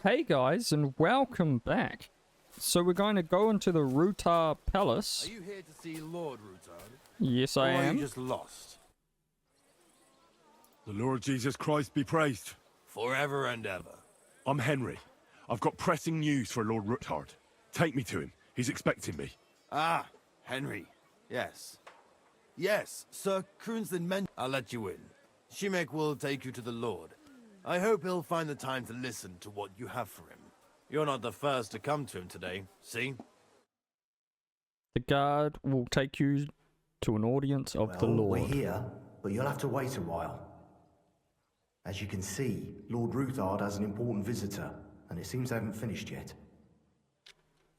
Hey guys, and welcome back. So we're going to go into the Rutar Palace. Are you here to see Lord Rutard? Yes, I Or are am. you just lost? The Lord Jesus Christ be praised. Forever and ever. I'm Henry. I've got pressing news for Lord Rutard. Take me to him. He's expecting me. Ah, Henry. Yes. Yes, Sir Croonsland meant I'll let you in. Shimek will take you to the Lord. I hope he'll find the time to listen to what you have for him. You're not the first to come to him today, see? The guard will take you to an audience of the Lord. We're here, but you'll have to wait a while. As you can see, Lord Ruthard has an important visitor, and it seems they haven't finished yet.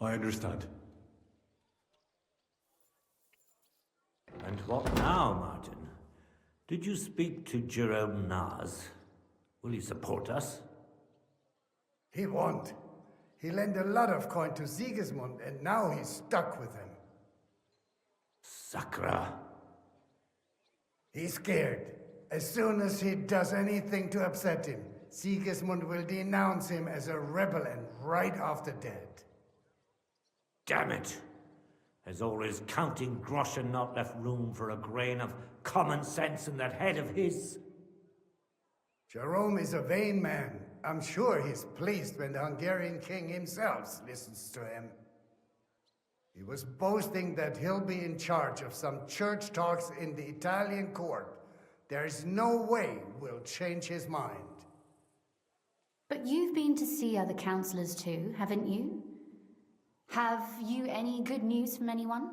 I understand. And what now, Martin? Did you speak to Jerome Naz? Will he support us? He won't. He lent a lot of coin to Sigismund, and now he's stuck with him. Sakra. He's scared. As soon as he does anything to upset him, Sigismund will denounce him as a rebel and right off the dead. Damn it! Has all his counting groschen not left room for a grain of common sense in that head of his? Jerome is a vain man. I'm sure he's pleased when the Hungarian king himself listens to him. He was boasting that he'll be in charge of some church talks in the Italian court. There's no way we'll change his mind. But you've been to see other councillors too, haven't you? Have you any good news from anyone?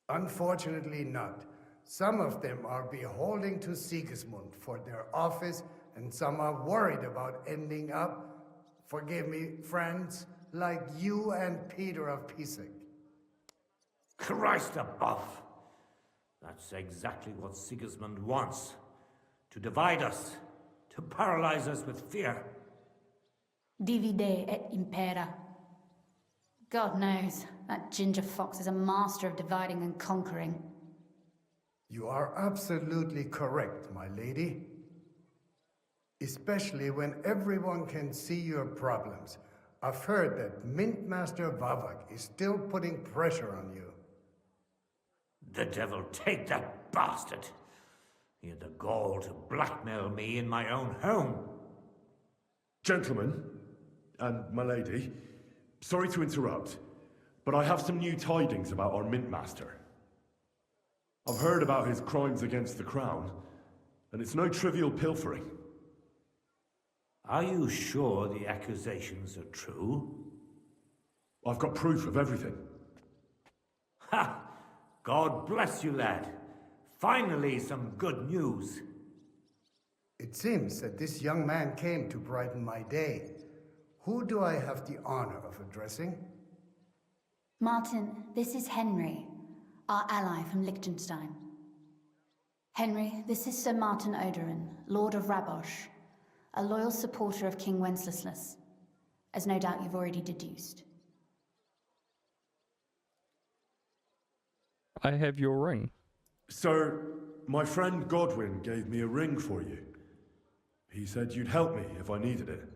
Unfortunately not. Some of them are beholden to Sigismund for their office, and some are worried about ending up, forgive me, friends, like you and Peter of Pisek. Christ above! That's exactly what Sigismund wants. To divide us. To paralyze us with fear. Divide et impera. God knows, that ginger fox is a master of dividing and conquering. You are absolutely correct, my lady. Especially when everyone can see your problems. I've heard that Mint Master Vavak is still putting pressure on you. The devil take that bastard! He had the gall to blackmail me in my own home. Gentlemen, and my lady, sorry to interrupt, but I have some new tidings about our Mint Master. I've heard about his crimes against the crown, and it's no trivial pilfering. Are you sure the accusations are true? I've got proof of everything. Ha! God bless you, lad. Finally, some good news. It seems that this young man came to brighten my day. Who do I have the honor of addressing? Martin, this is Henry, our ally from Liechtenstein. Henry, this is Sir Martin Oderin, Lord of Rabosh, a loyal supporter of King Wenceslas, as no doubt you've already deduced. I have your ring. Sir, my friend Godwin gave me a ring for you. He said you'd help me if I needed it.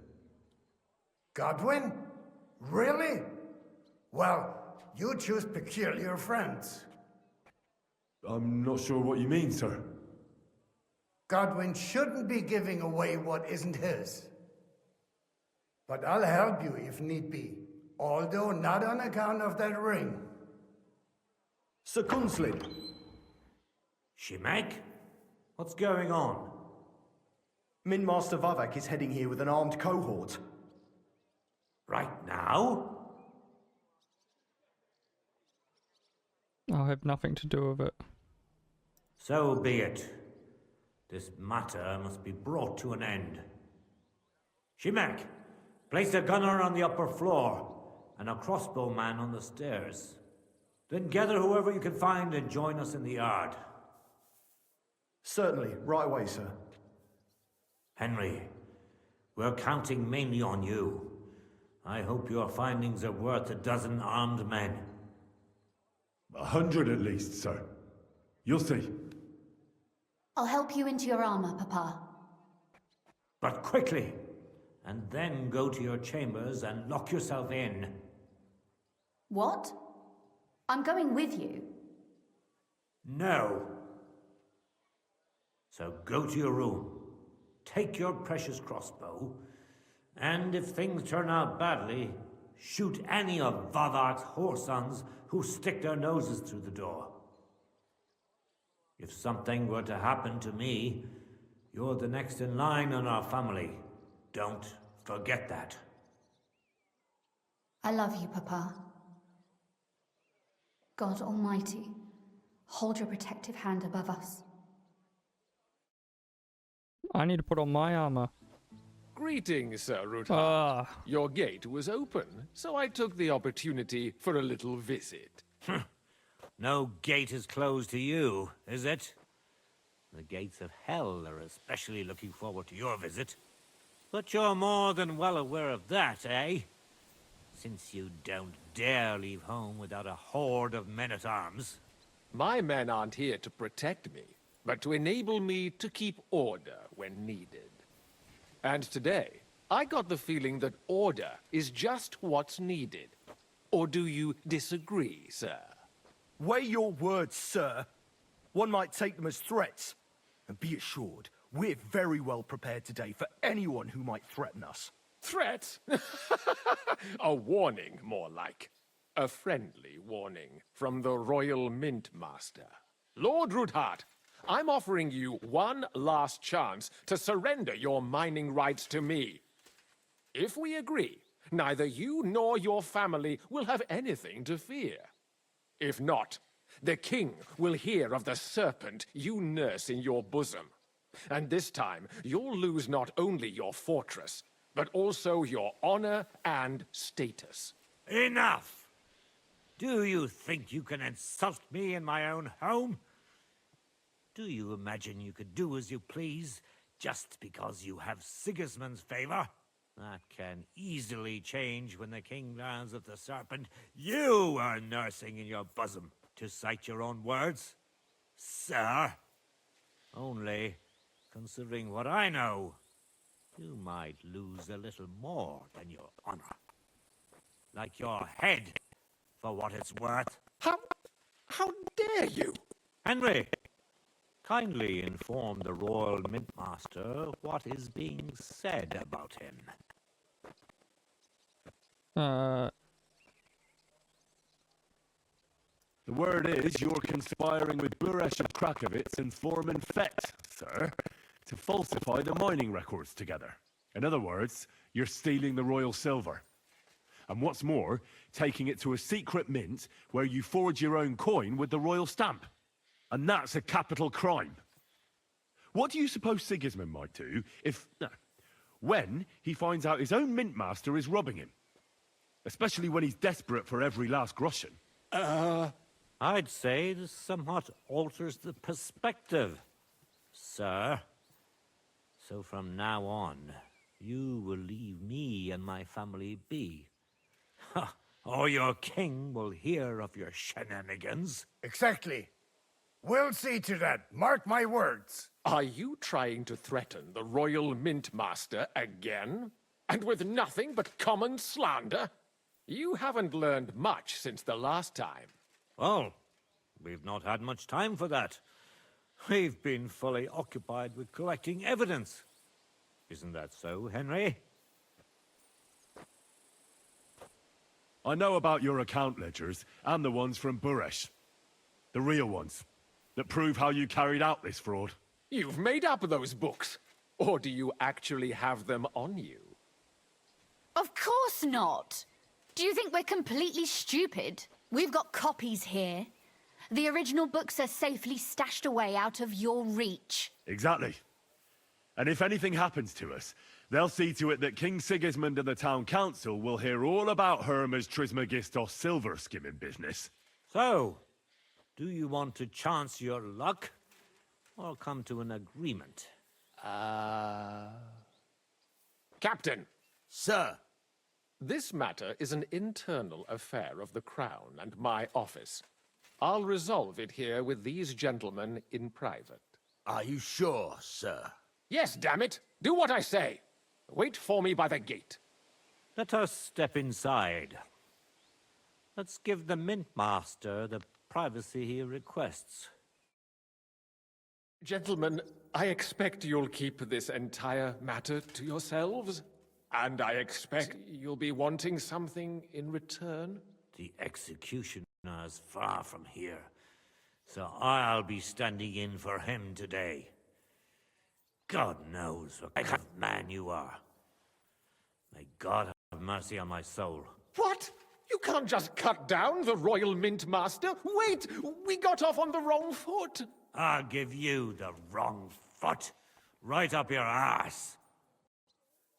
Godwin? Really? Well, you choose peculiar friends. I'm not sure what you mean, sir. Godwin shouldn't be giving away what isn't his. But I'll help you if need be, although not on account of that ring. Sir Kunslin! Shimek? What's going on? Min Master Vavak is heading here with an armed cohort. Right now? I'll have nothing to do with it. So be it. This matter must be brought to an end. Shimek, place a gunner on the upper floor and a crossbowman on the stairs. Then gather whoever you can find and join us in the yard. Certainly, right away, sir. Henry, we're counting mainly on you. I hope your findings are worth a dozen armed men. 100 at least, sir. You'll see. I'll help you into your armor, Papa. But quickly, and then go to your chambers and lock yourself in. What? I'm going with you. No. So go to your room, take your precious crossbow, and if things turn out badly, shoot any of Vathar's whoresons who stick their noses through the door. If something were to happen to me, you're the next in line in our family. Don't forget that. I love you, Papa. God Almighty, hold your protective hand above us. I need to put on my armor. Greetings, Sir Ruthard. Ah, Your gate was open, so I took the opportunity for a little visit. No gate is closed to you, is it? The gates of hell are especially looking forward to your visit. But you're more than well aware of that, eh? Since you don't dare leave home without a horde of men-at-arms. My men aren't here to protect me, but to enable me to keep order when needed. And today, I got the feeling that order is just what's needed. Or do you disagree, sir? Weigh your words, sir. One might take them as threats. And be assured, we're very well prepared today for anyone who might threaten us. Threat? A warning, more like. A friendly warning from the Royal Mint Master. Lord Ruthard, I'm offering you one last chance to surrender your mining rights to me. If we agree, neither you nor your family will have anything to fear. If not, the king will hear of the serpent you nurse in your bosom. And this time, you'll lose not only your fortress, but also your honor and status. Enough! Do you think you can insult me in my own home? Do you imagine you could do as you please, just because you have Sigismund's favor? That can easily change when the king learns of the serpent you are nursing in your bosom, to cite your own words, sir. Only, considering what I know, you might lose a little more than your honor. Like your head, for what it's worth. How dare you? Henry, kindly inform the Royal Mintmaster what is being said about him. The word is you're conspiring with Buresh of Krakowitz and Foreman Fett, sir, to falsify the mining records together. In other words, you're stealing the royal silver. And what's more, taking it to a secret mint where you forge your own coin with the royal stamp. And that's a capital crime. What do you suppose Sigismund might do when he finds out his own mint master is robbing him? Especially when he's desperate for every last groschen. I'd say this somewhat alters the perspective, sir. So from now on, you will leave me and my family be. Or your king will hear of your shenanigans. Exactly. We'll see to that. Mark my words. Are you trying to threaten the Royal Mint Master again? And with nothing but common slander? You haven't learned much since the last time. Well, we've not had much time for that. We've been fully occupied with collecting evidence. Isn't that so, Henry? I know about your account ledgers and the ones from Buresh. The real ones, that prove how you carried out this fraud. You've made up those books. Or do you actually have them on you? Of course not. Do you think we're completely stupid? We've got copies here. The original books are safely stashed away out of your reach. Exactly. And if anything happens to us, they'll see to it that King Sigismund and the town council will hear all about Hermes Trismegistos silver skimming business. So, do you want to chance your luck? Or come to an agreement? Captain, Sir, this matter is an internal affair of the Crown and my office. I'll resolve it here with these gentlemen in private. Are you sure, sir? Yes, damn it. Do what I say. Wait for me by the gate. Let us step inside. Let's give the Mint Master the privacy he requests. Gentlemen, I expect you'll keep this entire matter to yourselves. And I expect you'll be wanting something in return. The executioner is far from here, so I'll be standing in for him today. God knows what kind of man you are. May God have mercy on my soul. What? You can't just cut down the Royal Mint Master. Wait! We got off on the wrong foot. I'll give you the wrong foot. Right up your ass.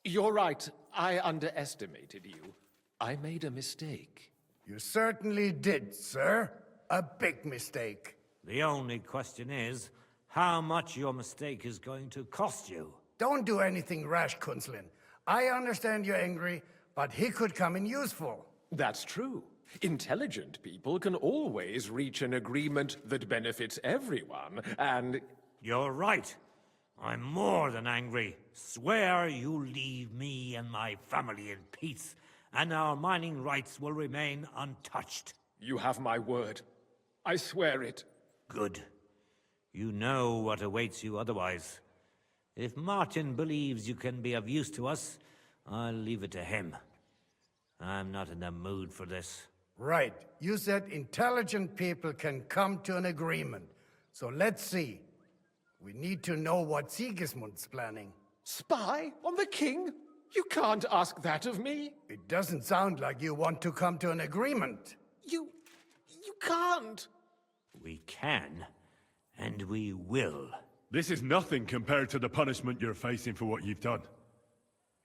You're right. I underestimated you. I made a mistake. You certainly did, sir. A big mistake. The only question is, how much your mistake is going to cost you. Don't do anything rash, Kunslin. I understand you're angry, but he could come in useful. That's true. Intelligent people can always reach an agreement that benefits everyone, and... You're right. I'm more than angry. Swear you leave me and my family in peace, and our mining rights will remain untouched. You have my word. I swear it. Good. You know what awaits you otherwise. If Martin believes you can be of use to us, I'll leave it to him. I'm not in the mood for this. Right. You said intelligent people can come to an agreement. So let's see. We need to know what Sigismund's planning. Spy on the king? You can't ask that of me. It doesn't sound like you want to come to an agreement. You can't. We can, and we will. This is nothing compared to the punishment you're facing for what you've done.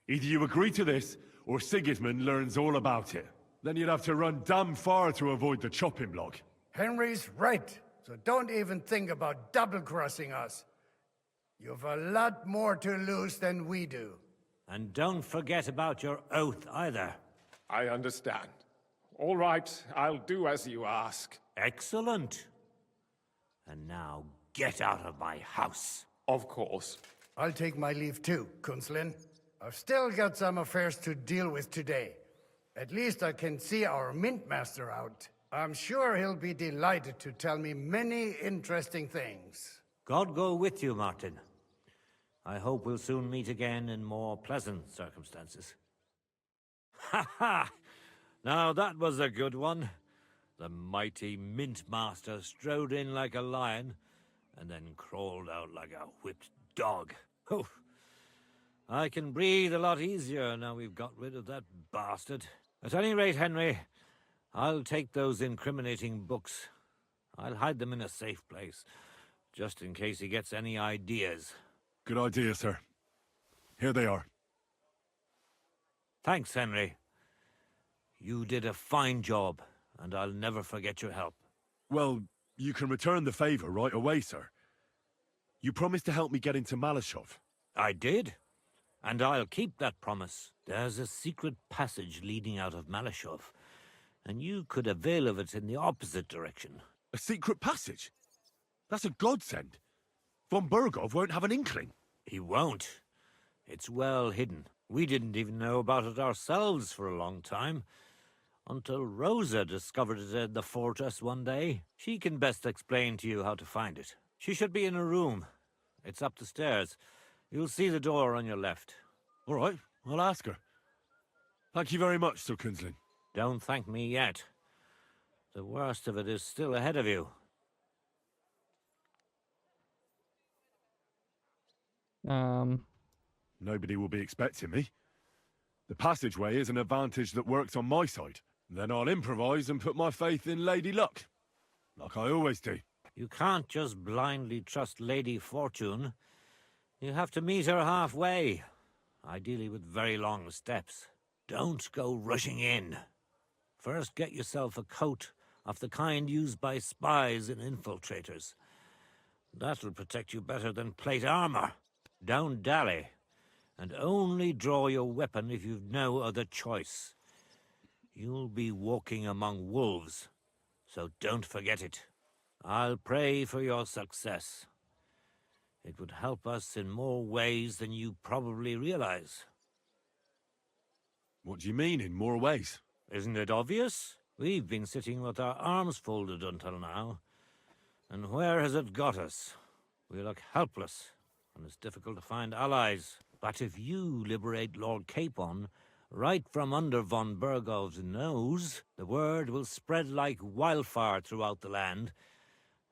Either you agree to this, or Sigismund learns all about it. Then you'd have to run damn far to avoid the chopping block. Henry's right, so don't even think about double-crossing us. You've a lot more to lose than we do. And don't forget about your oath either. I understand. All right, I'll do as you ask. Excellent. And now get out of my house. Of course. I'll take my leave too, Kunslin. I've still got some affairs to deal with today. At least I can see our Mint Master out. I'm sure he'll be delighted to tell me many interesting things. God go with you, Martin. I hope we'll soon meet again in more pleasant circumstances. Ha ha! Now that was a good one. The mighty Mint Master strode in like a lion, and then crawled out like a whipped dog. Oh, I can breathe a lot easier now we've got rid of that bastard. At any rate, Henry, I'll take those incriminating books. I'll hide them in a safe place, just in case he gets any ideas. Good idea, sir. Here they are. Thanks, Henry. You did a fine job, and I'll never forget your help. Well, you can return the favor right away, sir. You promised to help me get into Malashov. I did, and I'll keep that promise. There's a secret passage leading out of Malashov, and you could avail of it in the opposite direction. A secret passage? That's a godsend. Von Burgov won't have an inkling. He won't. It's well hidden. We didn't even know about it ourselves for a long time, until Rosa discovered it in the fortress one day. She can best explain to you how to find it. She should be in a room. It's up the stairs. You'll see the door on your left. All right, I'll ask her. Thank you very much, Sir Kunslin. Don't thank me yet. The worst of it is still ahead of you. Nobody will be expecting me. The passageway is an advantage that works on my side. Then I'll improvise and put my faith in Lady Luck. Like I always do. You can't just blindly trust Lady Fortune. You have to meet her halfway, ideally with very long steps. Don't go rushing in. First get yourself a coat of the kind used by spies and infiltrators. That'll protect you better than plate armor. Don't dally, and only draw your weapon if you've no other choice. You'll be walking among wolves, so don't forget it. I'll pray for your success. It would help us in more ways than you probably realize. What do you mean, in more ways? Isn't it obvious? We've been sitting with our arms folded until now. And where has it got us? We look helpless, and it's difficult to find allies. But if you liberate Lord Capon, right from under von Burgov's nose, the word will spread like wildfire throughout the land,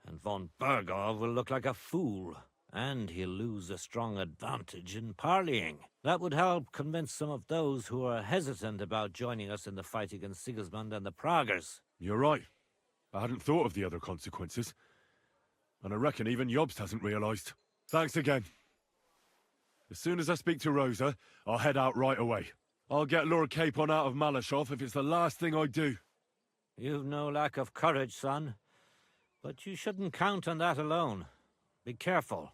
and von Burgov will look like a fool, and he'll lose a strong advantage in parleying. That would help convince some of those who are hesitant about joining us in the fight against Sigismund and the Praguers. You're right. I hadn't thought of the other consequences. And I reckon even Jobst hasn't realized. Thanks again. As soon as I speak to Rosa, I'll head out right away. I'll get Lord Capon out of Malashov if it's the last thing I do. You've no lack of courage, son. But you shouldn't count on that alone. Be careful.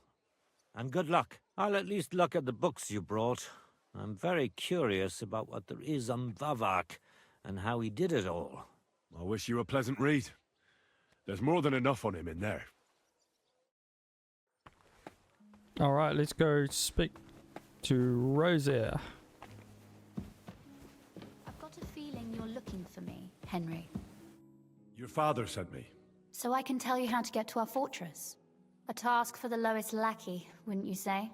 And good luck. I'll at least look at the books you brought. I'm very curious about what there is on Vavak, and how he did it all. I wish you a pleasant read. There's more than enough on him in there. Alright, let's go speak to Rosa. I've got a feeling you're looking for me, Henry. Your father sent me. So I can tell you how to get to our fortress. A task for the lowest lackey, wouldn't you say?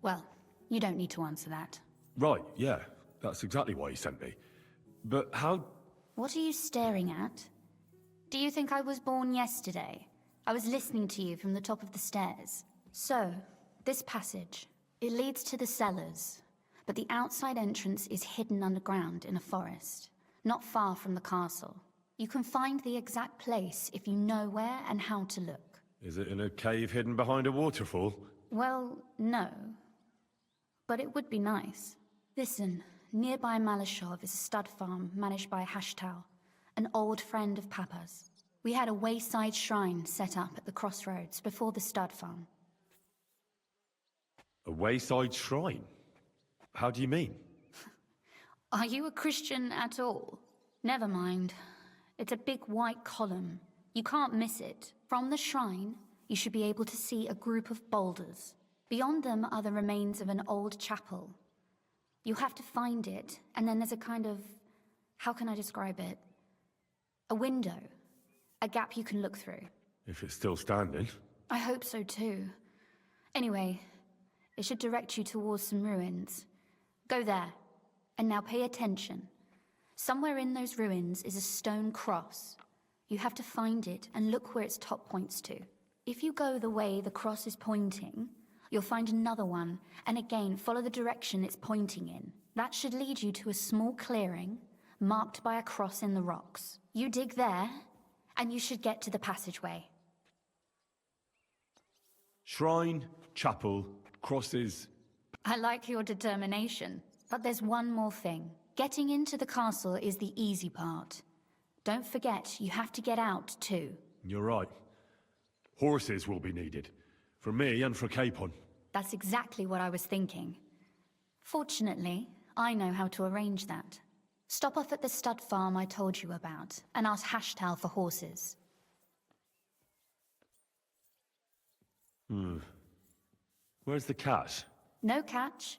Well, you don't need to answer that. Right, yeah. That's exactly why he sent me. But how... What are you staring at? Do you think I was born yesterday? I was listening to you from the top of the stairs. So, this passage, it leads to the cellars, but the outside entrance is hidden underground in a forest, not far from the castle. You can find the exact place if you know where and how to look. Is it in a cave hidden behind a waterfall? Well, no. But it would be nice. Listen, nearby Malashov is a stud farm managed by Hashtal, an old friend of Papa's. We had a wayside shrine set up at the crossroads before the stud farm. A wayside shrine? How do you mean? Are you a Christian at all? Never mind. It's a big white column. You can't miss it. From the shrine, you should be able to see a group of boulders. Beyond them are the remains of an old chapel. You have to find it, and then there's a kind of... how can I describe it? A window. A gap you can look through. If it's still standing. I hope so too. Anyway, it should direct you towards some ruins. Go there. And now pay attention. Somewhere in those ruins is a stone cross. You have to find it and look where its top points to. If you go the way the cross is pointing, you'll find another one, and again follow the direction it's pointing in. That should lead you to a small clearing, marked by a cross in the rocks. You dig there, and you should get to the passageway. Shrine, chapel, crosses... I like your determination, but there's one more thing. Getting into the castle is the easy part. Don't forget, you have to get out too. You're right. Horses will be needed. For me and for Capon. That's exactly what I was thinking. Fortunately, I know how to arrange that. Stop off at the stud farm I told you about, and ask Hashtal for horses. Where's the cat? No catch.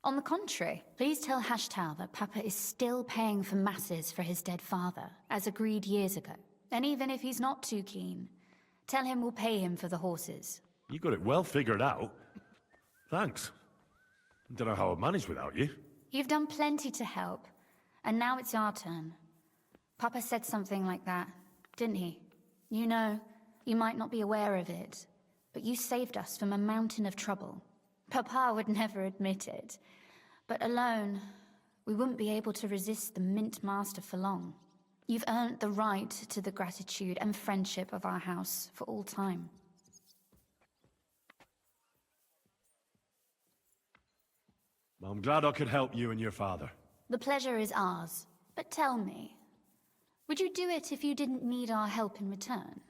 On the contrary, please tell Hashtal that Papa is still paying for masses for his dead father, as agreed years ago. And even if he's not too keen, tell him we'll pay him for the horses. You got it well figured out. Thanks. Don't know how I'd manage without you. You've done plenty to help, and now it's our turn. Papa said something like that, didn't he? You know, you might not be aware of it, but you saved us from a mountain of trouble. Papa would never admit it, but alone, we wouldn't be able to resist the Mint Master for long. You've earned the right to the gratitude and friendship of our house for all time. I'm glad I could help you and your father. The pleasure is ours, but tell me, would you do it if you didn't need our help in return?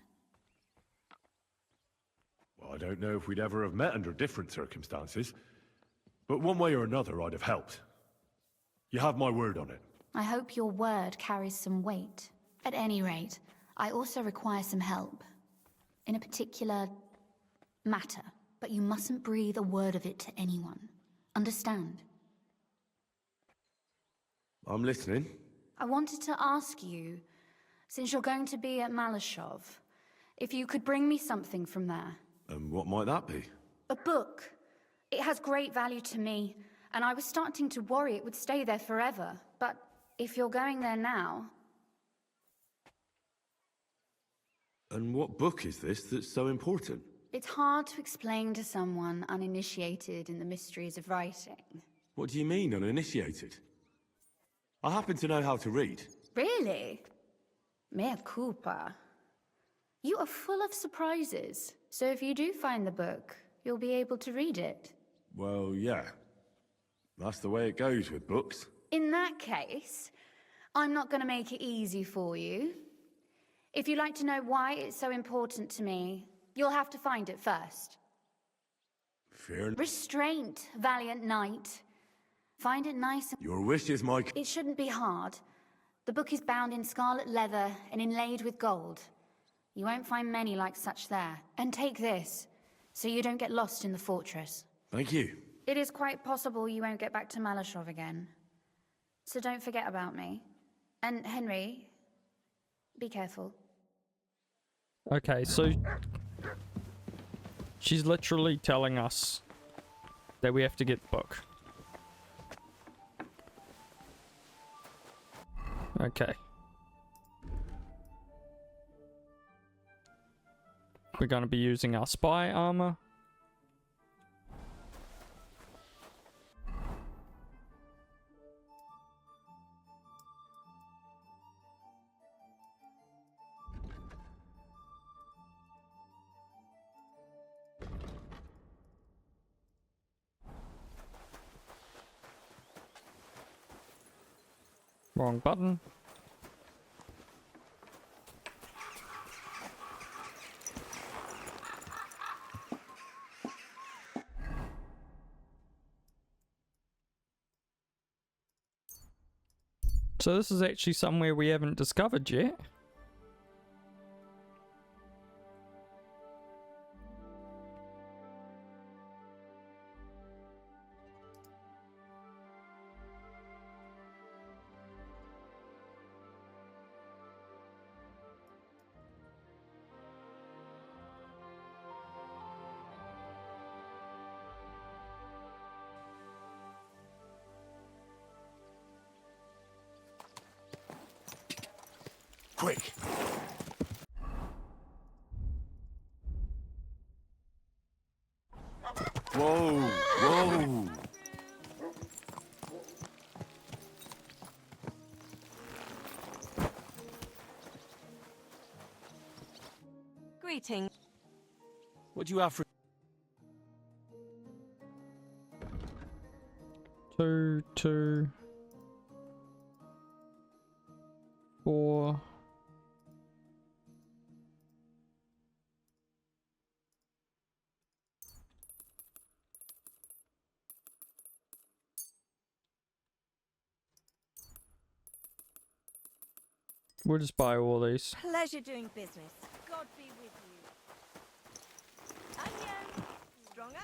Well, I don't know if we'd ever have met under different circumstances, but one way or another I'd have helped. You have my word on it. I hope your word carries some weight. At any rate, I also require some help. In a particular matter, but you mustn't breathe a word of it to anyone. Understand? I'm listening. I wanted to ask you, since you're going to be at Malashov, if you could bring me something from there. And what might that be? A book. It has great value to me, and I was starting to worry it would stay there forever. But if you're going there now... And what book is this that's so important? It's hard to explain to someone uninitiated in the mysteries of writing. What do you mean, uninitiated? I happen to know how to read. Really? Mea culpa. You are full of surprises, so if you do find the book, you'll be able to read it. Well, yeah. That's the way it goes with books. In that case, I'm not going to make it easy for you. If you'd like to know why it's so important to me, you'll have to find it first. Fair enough. Restraint, valiant knight. Find it nice and... Your wish is my... It shouldn't be hard. The book is bound in scarlet leather and inlaid with gold. You won't find many like such there. And take this, so you don't get lost in the fortress. Thank you. It is quite possible you won't get back to Malashov again. So don't forget about me. And Henry, be careful. Okay, so she's literally telling us that we have to get the book. Okay. We're going to be using our spy armor. Wrong button. So this is actually somewhere we haven't discovered yet. Quick! Whoa! Whoa! Greetings. What do you have for... 2, 2, 4. We'll just buy all these. Pleasure doing business. God be with you. Onion. Strong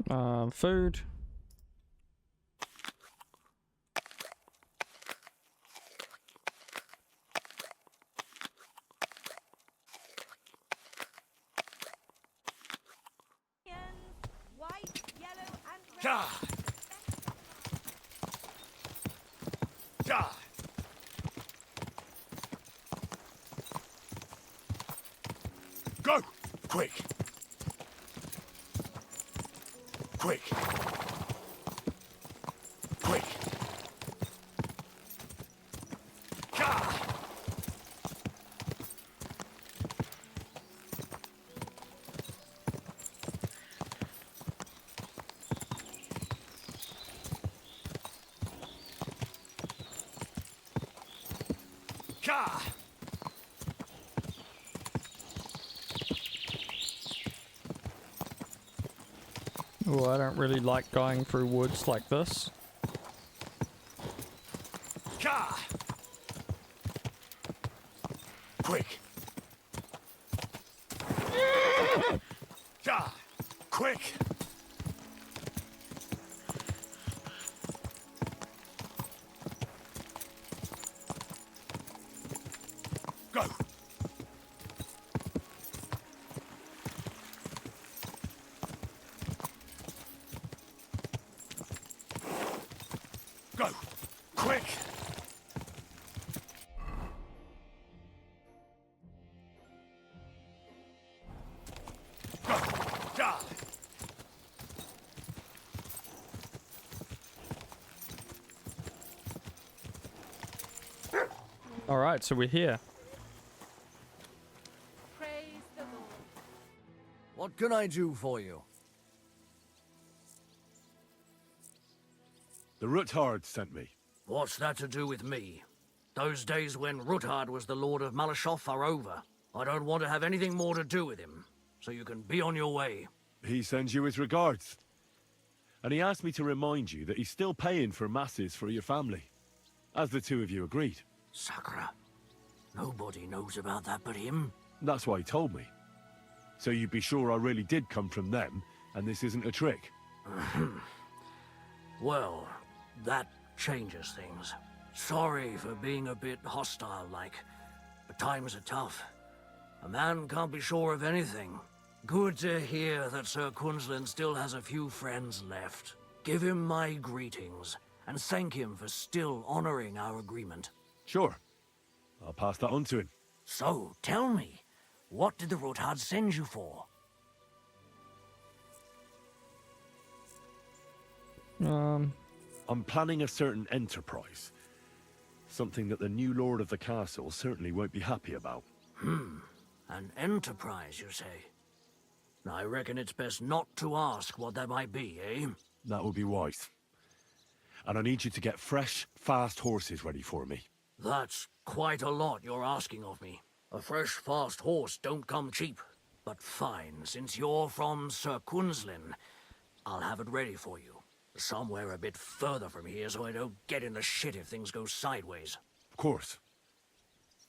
onion. Food. White, yellow, and red. God! God! Go! Quick! Quick! Quick! God! God! Oh, I don't really like going through woods like this. God! Quick! God! Quick! Go! Quick! Go! Die! Alright, so we're here. Praise the Lord. What can I do for you? The Ruthard sent me. What's that to do with me? Those days when Ruthard was the Lord of Malashoff are over. I don't want to have anything more to do with him, so you can be on your way. He sends you his regards. And he asked me to remind you that he's still paying for masses for your family, as the two of you agreed. Sakura. Nobody knows about that but him. That's why he told me. So you'd be sure I really did come from them, and this isn't a trick. Well, that changes things. Sorry for being a bit hostile-like, but times are tough. A man can't be sure of anything. Good to hear that Sir Quinlan still has a few friends left. Give him my greetings, and thank him for still honoring our agreement. Sure. I'll pass that on to him. So, tell me, what did the Ruthard send you for? I'm planning a certain enterprise. Something that the new lord of the castle certainly won't be happy about. An enterprise, you say? I reckon it's best not to ask what that might be, eh? That would be wise. And I need you to get fresh, fast horses ready for me. That's quite a lot you're asking of me. A fresh, fast horse don't come cheap. But fine, since you're from Sir Quinlan, I'll have it ready for you. Somewhere a bit further from here so I don't get in the shit if things go sideways. Of course.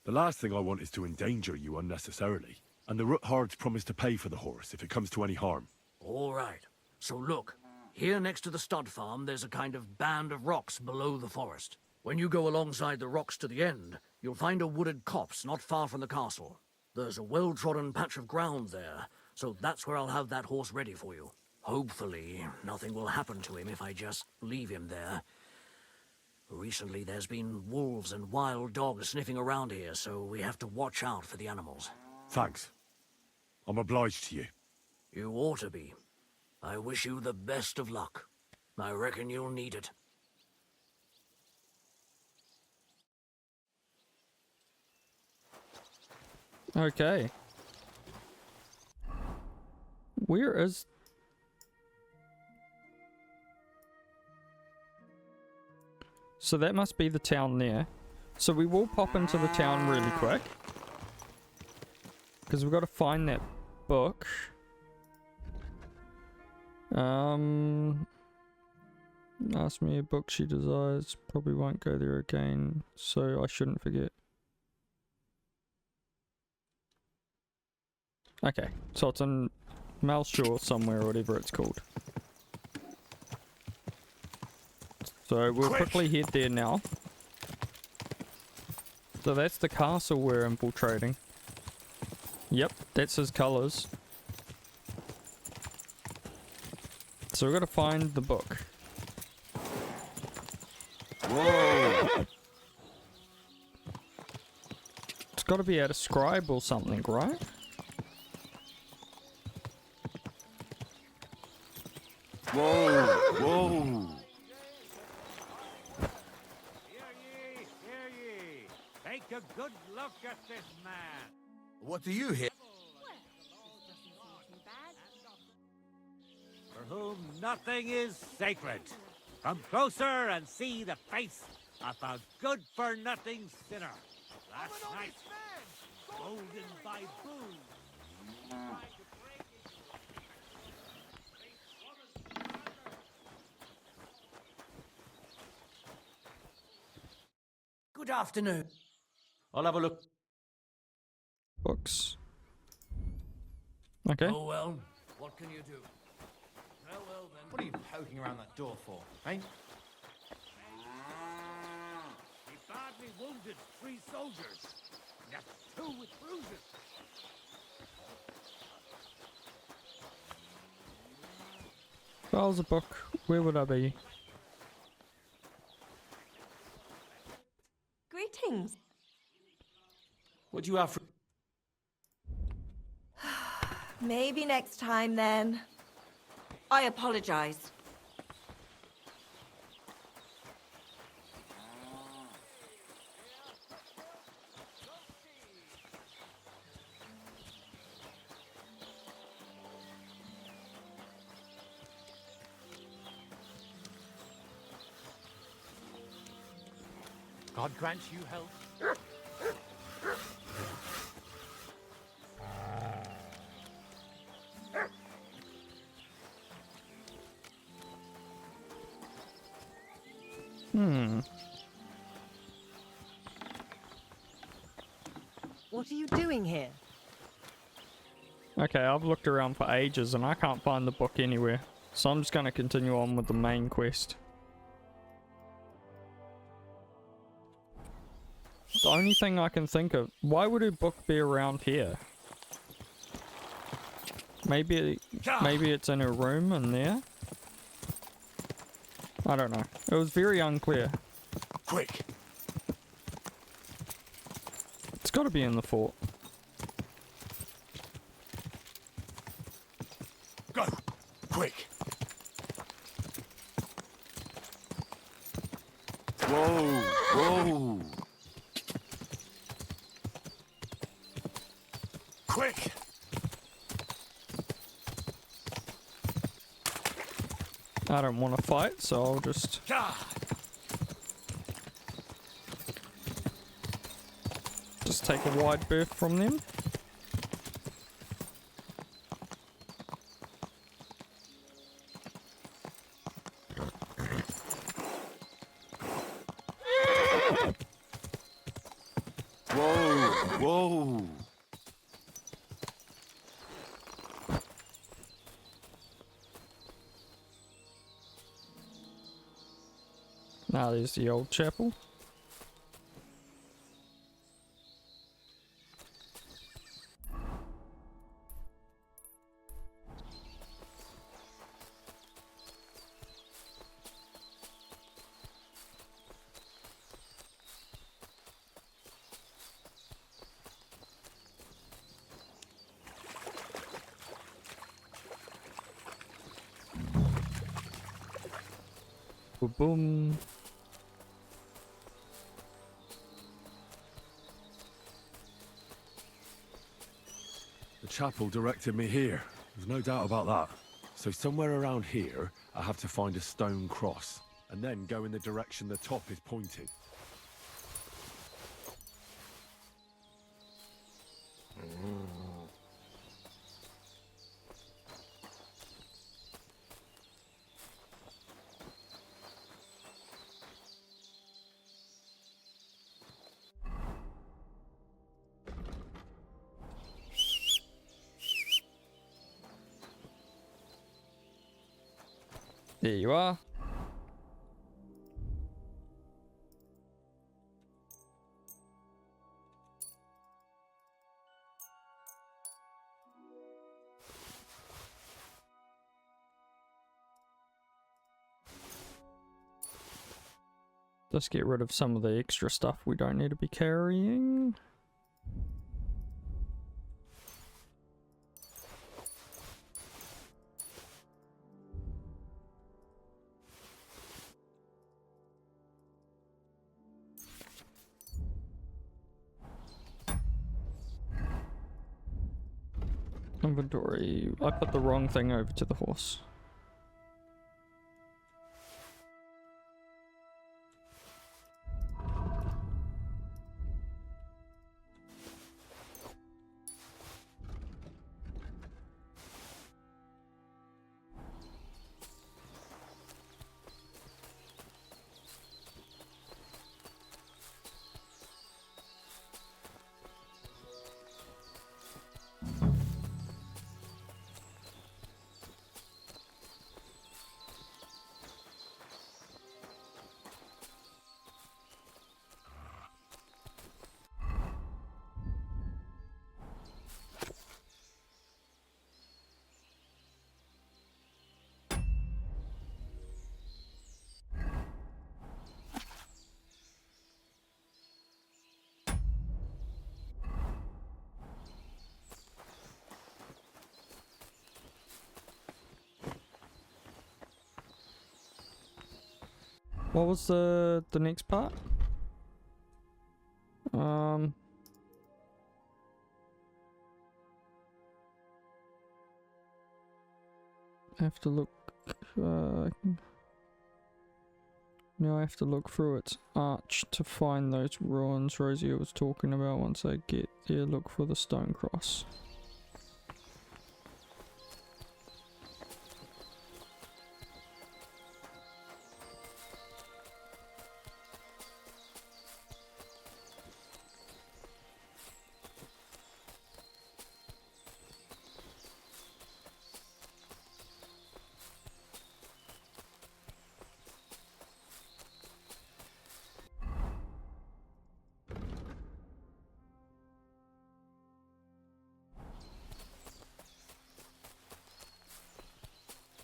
The last thing I want is to endanger you unnecessarily. And the Ruthards promise to pay for the horse if it comes to any harm. All right. So look, here next to the stud farm, there's a kind of band of rocks below the forest. When you go alongside the rocks to the end, you'll find a wooded copse not far from the castle. There's a well-trodden patch of ground there, so that's where I'll have that horse ready for you. Hopefully, nothing will happen to him if I just leave him there. Recently, there's been wolves and wild dogs sniffing around here, so we have to watch out for the animals. Thanks. I'm obliged to you. You ought to be. I wish you the best of luck. I reckon you'll need it. Okay. Where is... So that must be the town there. So we will pop into the town really quick. Because we've got to find that book. Ask me a book she desires. Probably won't go there again. So I shouldn't forget. Okay. So it's in Malshore somewhere or whatever it's called. So we'll quickly head there now. So that's the castle we're infiltrating. Yep, that's his colours. So we've got to find the book. Whoa! It's got to be out of scribe or something, right? Whoa! Whoa! Hear ye! Take a good look at this man. What do you hear? For whom nothing is sacred. Come closer and see the face of a good-for-nothing sinner. Last night, golden by booze. Good afternoon. I'll have a look. Books. Okay. Oh well, what can you do? Well then. What are you poking around that door for, eh? He badly wounded 3 soldiers. Just 2 with bruises. If I was a book, where would I be? Greetings. What do you have for... Maybe next time then. I apologize. God grant you health. What are you doing here? Okay, I've looked around for ages and I can't find the book anywhere. So I'm just going to continue on with the main quest. The only thing I can think of, why would a book be around here? Maybe it's in a room in there? I don't know. It was very unclear. Quick! It's got to be in the fort. Go! Quick! Whoa! Whoa! Quick! I don't want to fight, so I'll just... Just take a wide berth from them. Whoa! Whoa! Now there's the old chapel. Boom. The chapel directed me here. There's no doubt about that. So somewhere around here, I have to find a stone cross, and then go in the direction the top is pointing. There you are. Let's get rid of some of the extra stuff we don't need to be carrying. Inventory. I put the wrong thing over to the horse. What was the next part? I have to look. Now I have to look through its arch to find those ruins Rosie was talking about. Once I get there, look for the stone cross.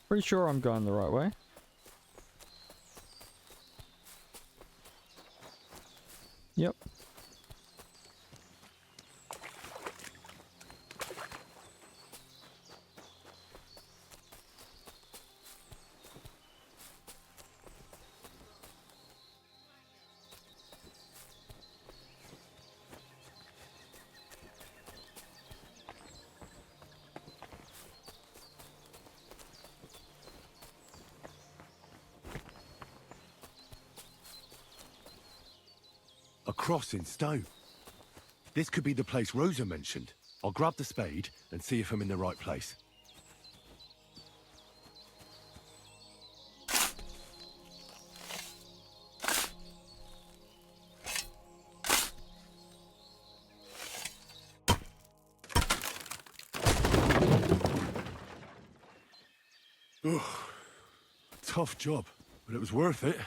Pretty sure I'm going the right way. Yep. A cross in stone. This could be the place Rosa mentioned. I'll grab the spade and see if I'm in the right place. Ugh. Tough job, but it was worth it.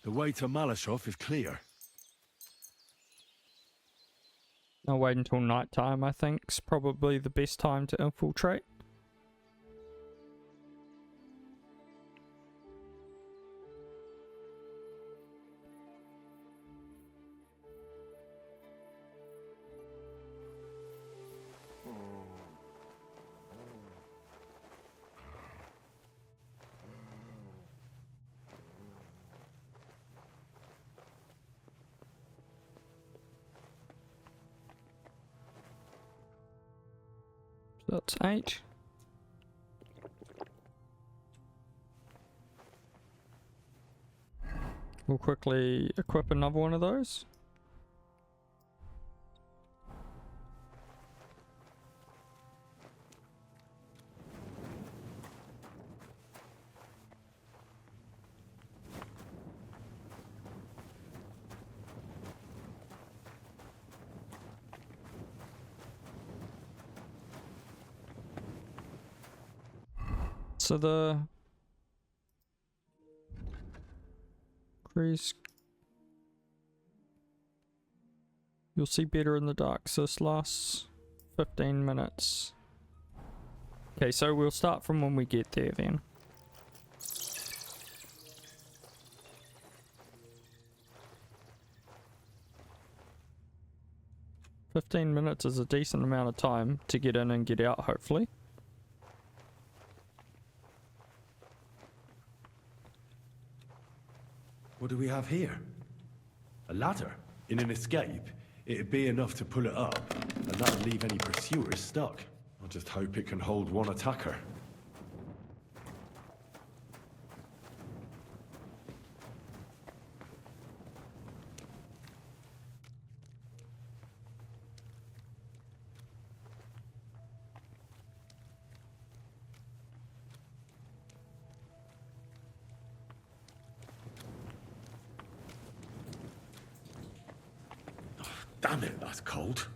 The way to Malashov is clear. I'll wait until night time, I think, is probably the best time to infiltrate. That's 8. We'll quickly equip another one of those. So the increase, you'll see better in the dark, so this lasts 15 minutes. Okay, so we'll start from when we get there then. "15 minutes is a decent amount of time to get in and get out, hopefully. What do we have here? A ladder? In an escape, it'd be enough to pull it up, and that'd leave any pursuers stuck. I just hope it can hold one attacker. Damn it, that's cold.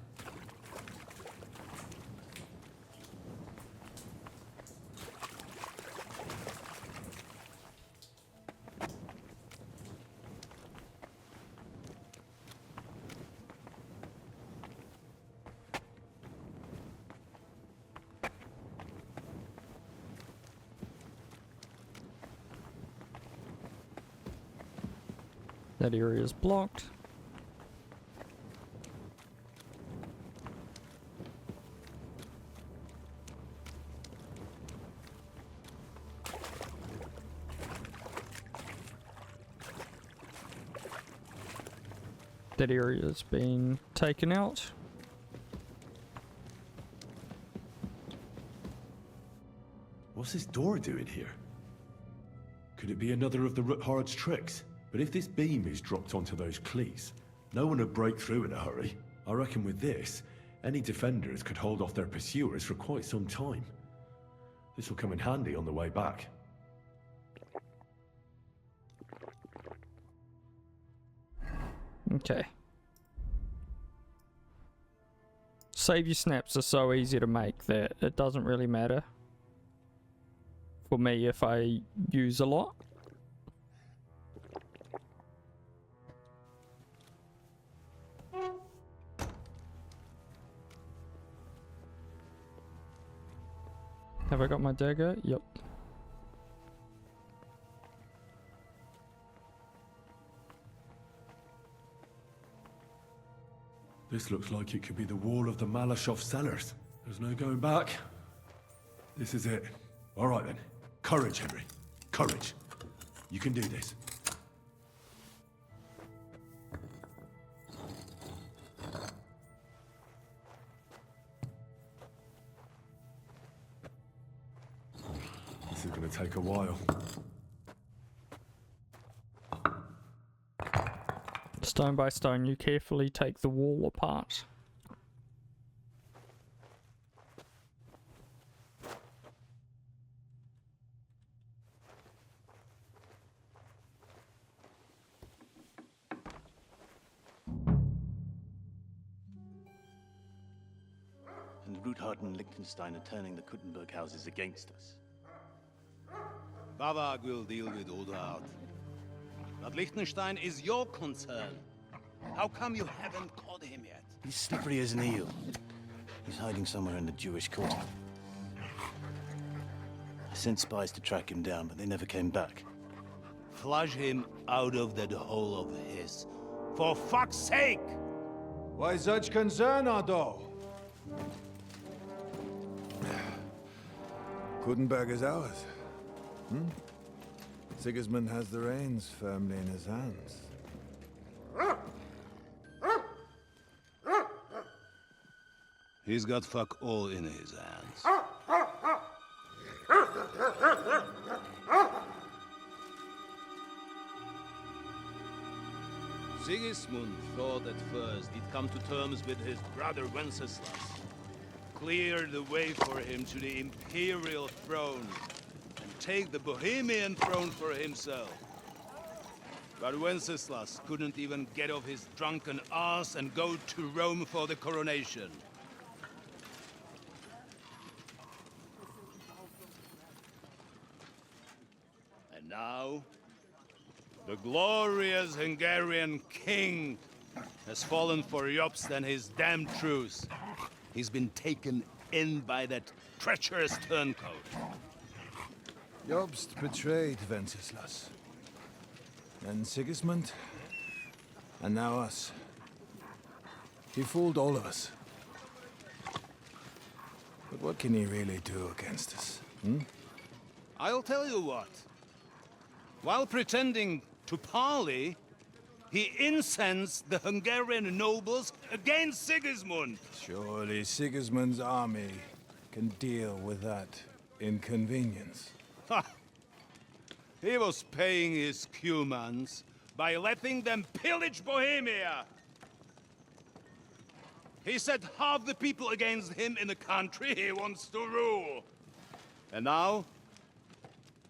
That area is blocked. that area's been taken out. What's this door doing here? Could it be another of the Ruthard's tricks? But if this beam is dropped onto those cleats, no one would break through in a hurry. I reckon with this, any defenders could hold off their pursuers for quite some time. This will come in handy on the way back. Okay. Save your snaps are so easy to make that it doesn't really matter for me if I use a lot. Have I got my dagger? Yep. This looks like it could be the wall of the Malashov cellars. There's no going back. This is it. All right then. Courage, Henry. Courage. You can do this. This is going to take a while. Stone by stone, you carefully take the wall apart. And Ruthard and Liechtenstein are turning the Kuttenberg houses against us. Bavag will deal with Ruthard. But Liechtenstein is your concern. How come you haven't caught him yet? He's slippery as an eel. He's hiding somewhere in the Jewish quarter. I sent spies to track him down, but they never came back. Flush him out of that hole of his. For fuck's sake! Why such concern, Otto? Kuttenberg is ours. Sigismund has the reins firmly in his hands. He's got fuck all in his hands. Sigismund thought at first he'd come to terms with his brother Wenceslas, clear the way for him to the imperial throne, and take the Bohemian throne for himself. But Wenceslas couldn't even get off his drunken ass and go to Rome for the coronation. And now, the glorious Hungarian king has fallen for Jobst and his damned truce. He's been taken in by that treacherous turncoat. Jobst betrayed Wenceslas. Then Sigismund, and now us. He fooled all of us. But what can he really do against us, I'll tell you what. While pretending to parley, he incensed the Hungarian nobles against Sigismund. Surely Sigismund's army can deal with that inconvenience. Ha! He was paying his Cumans by letting them pillage Bohemia. He set half the people against him in the country he wants to rule. And now,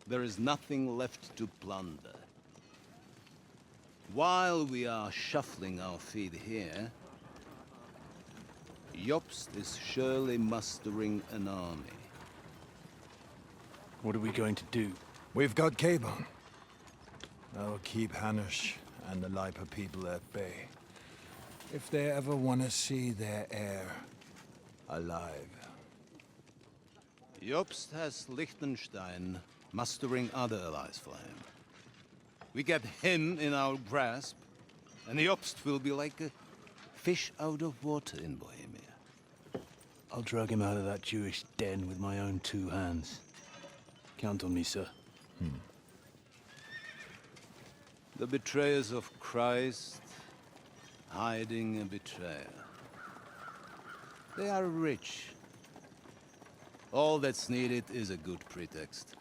there is nothing left to plunder. While we are shuffling our feet here, Jobst is surely mustering an army. What are we going to do? We've got Caban. That'll keep Hanush and the Lipa people at bay. If they ever want to see their heir alive. Jobst has Liechtenstein mustering other allies for him. We get him in our grasp, and Jobst will be like a fish out of water in Bohemia. I'll drag him out of that Jewish den with my own 2 hands. Count on me, sir. The betrayers of Christ hiding a betrayer. They are rich. All that's needed is a good pretext.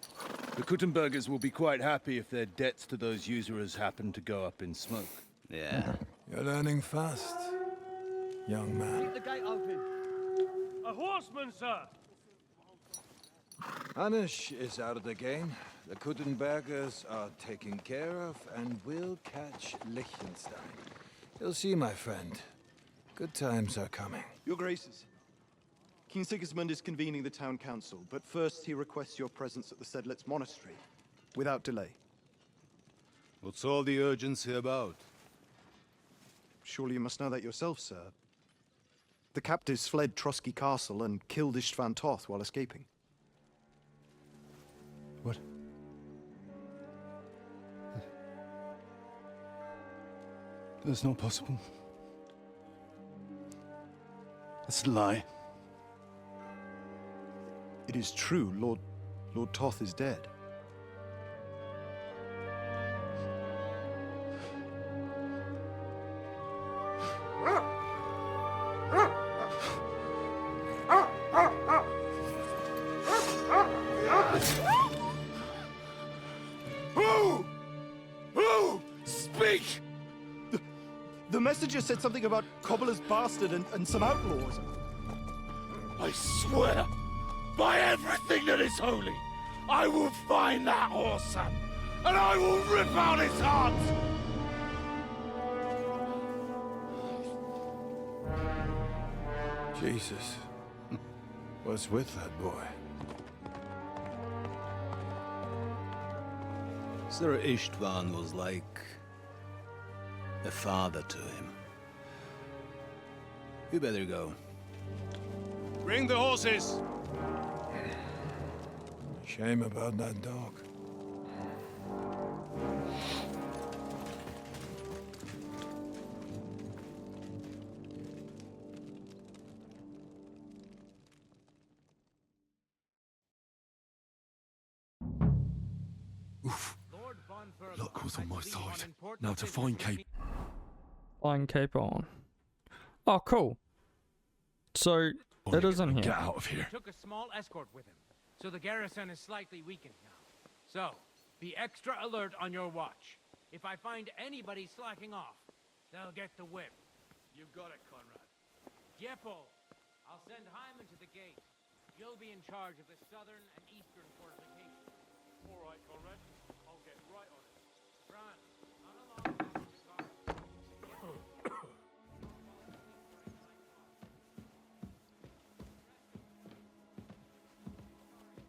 The Kuttenbergers will be quite happy if their debts to those usurers happen to go up in smoke. Yeah. You're learning fast, young man. Keep the gate open. A horseman, sir! Anish is out of the game. The Kuttenbergers are taken care of, and we'll catch Liechtenstein. You'll see, my friend. Good times are coming. Your Graces, King Sigismund is convening the town council, but first he requests your presence at the Sedlitz monastery, without delay. What's all the urgency about? Surely you must know that yourself, sir. The captives fled Trotsky Castle and killed Istvan Toth while escaping. What? That's not possible. That's a lie. It is true, Lord Toth is dead. Who? Speak! The messenger said something about Cobbler's bastard and some outlaws. I swear, by everything that is holy, I will find that whoreson, and I will rip out his heart! Jesus. What's with that boy? Sir Istvan was like a father to him. You better go. Bring the horses! Shame about that dog. Luck was on my side. Now to find Cape. Find Cape on. Oh, cool. So, it is in here. Get out of here. He took a small escort with him, so the garrison is slightly weakened now. So, be extra alert on your watch. If I find anybody slacking off, they'll get the whip. You've got it, Conrad. Jeppel, I'll send Hyman to the gate. You'll be in charge of the southern and eastern fortifications. All right, Conrad. I'll get right on it. Bran, run along with the guard.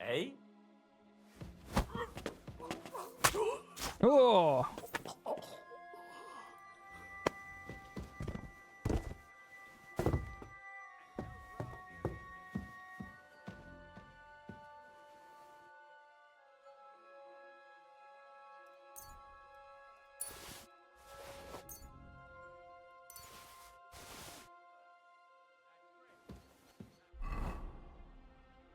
Eh? Oh!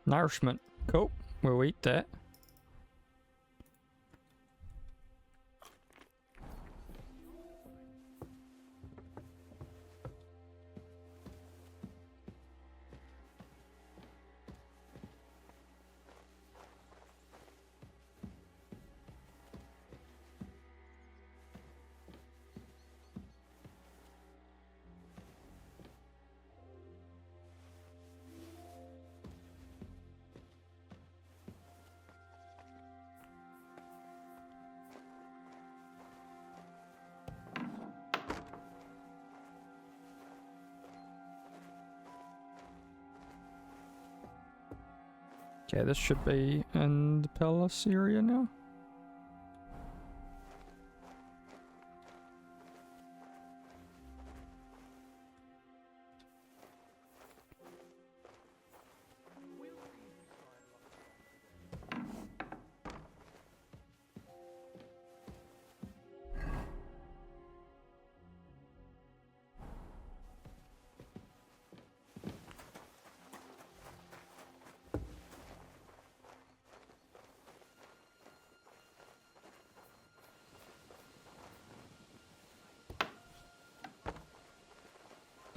Nourishment. Cool. We'll eat that. Okay, this should be in the palace area now.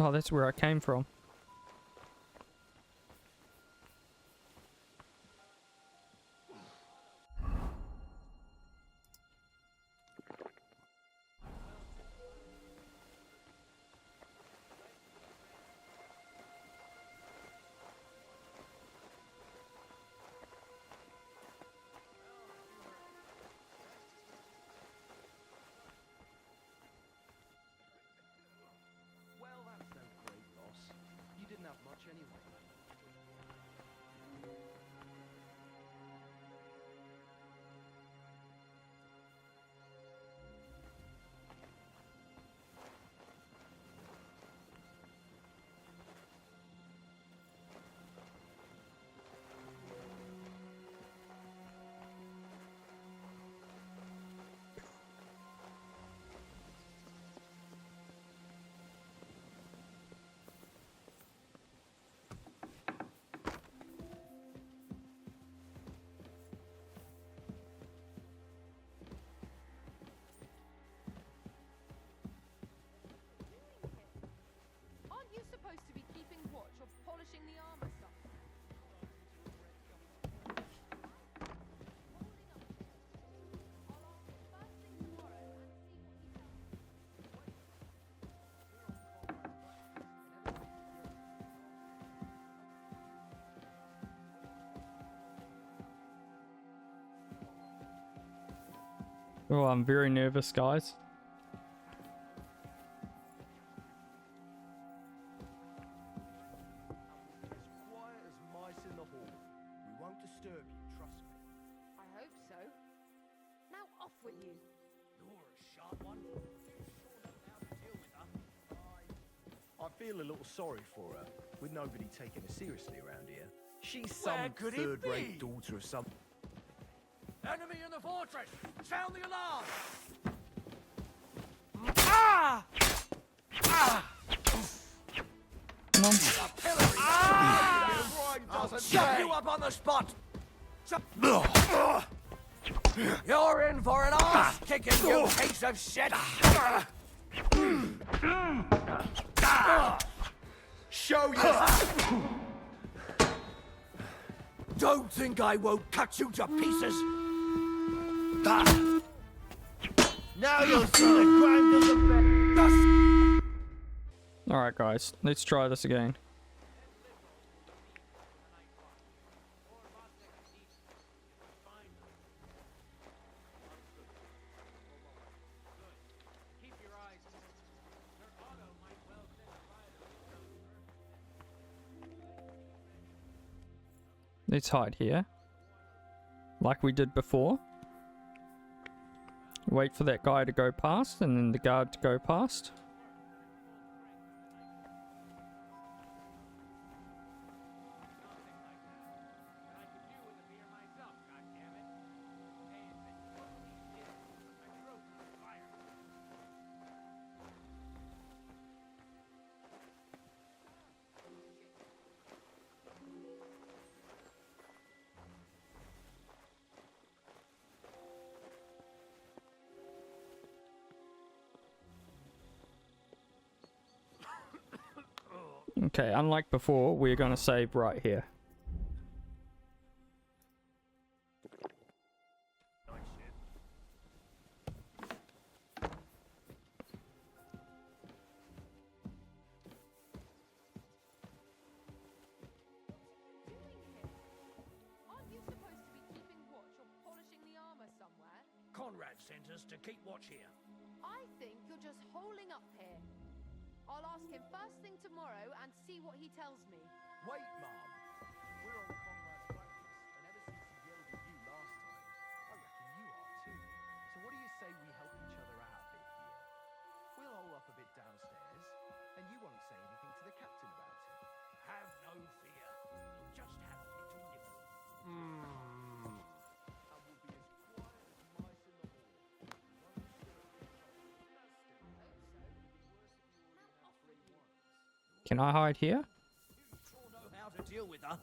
Oh, that's where I came from. Well, that's no great loss. You didn't have much anyway. Aren't you supposed to be keeping watch or polishing the armor somewhere? Oh, I'm very nervous, guys. As quiet as mice in the hall. We won't disturb you, trust me. I hope so. Now off with you. You're a sharp one. I feel a little sorry for her, with nobody taking her seriously around here. She's Where some could it third-rate be? daughter of some... Enemy in the fortress! Sound the alarm! Ah! Ah! Come on. Artillery! Ah! I'll shut you up on the spot! You're in for an ass-kicking, you piece of shit! Show you! Don't think I won't cut you to pieces! Now you'll see the grind of the best. Alright, guys. Let's try this again. Let's hide here. Like we did before. Wait for that guy to go past and then the guard to go past. Okay, unlike before, we're gonna save right here. Aren't you supposed to be keeping watch or polishing the armor somewhere? Conrad sent us to keep watch here. I think you're just holding up here. I'll ask him first thing tomorrow and see what he tells me. Wait, Mom. We're on Conrad's practice, and ever since he yelled at you last time, I reckon you are too. So what do you say we help each other out a bit here? We'll hole up a bit downstairs, and you won't say anything to the captain about it. Have no fear. You'll just have a little nibble. And we'll be as quiet as mice in the hall. Can I hide here? Sure know how to deal with her.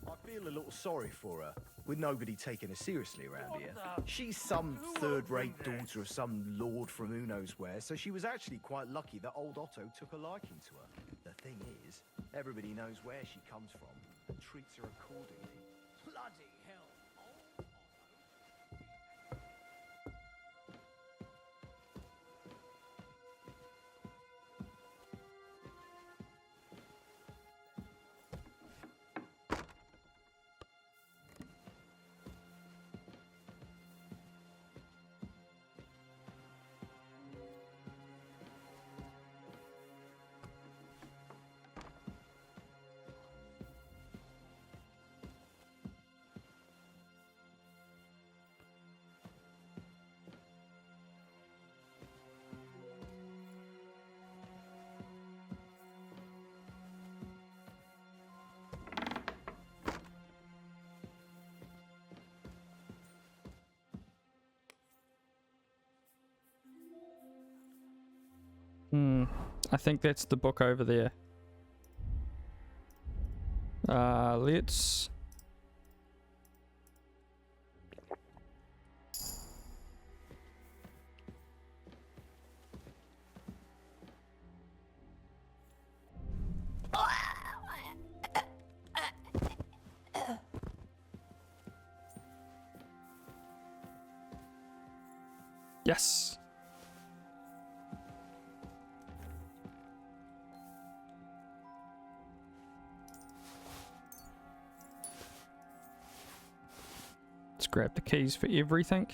I feel a little sorry for her, with nobody taking her seriously around here. She's some third-rate daughter of some lord from who knows where, so she was actually quite lucky that old Otto took a liking to her. The thing is, everybody knows where she comes from and treats her accordingly. Bloody hell. I think that's the book over there. Let's... Yes! Let's grab the keys for everything.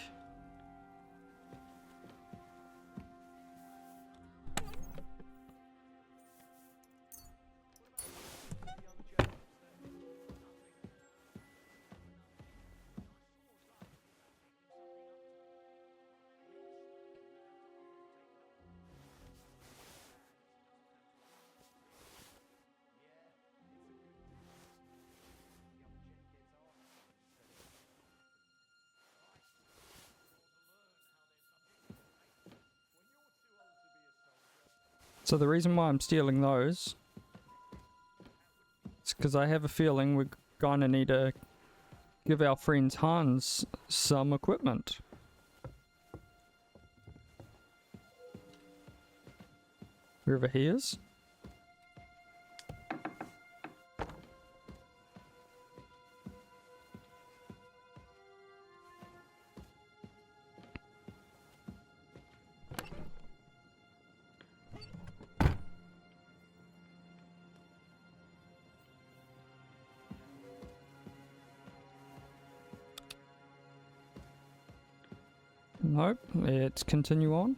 So the reason why I'm stealing those is because I have a feeling we're gonna need to give our friend Hans some equipment. Wherever he is. Nope, let's continue on.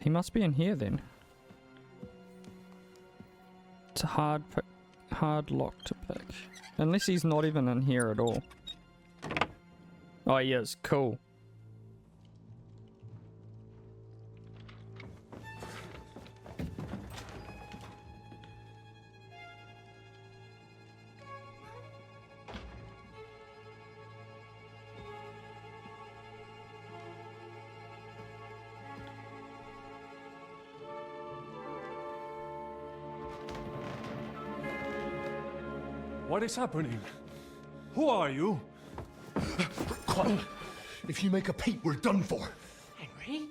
He must be in here then. It's a hard lock to pick. Unless he's not even in here at all. Oh, he is. Cool. What is happening? Who are you? Quiet. If you make a peep, we're done for. Henry?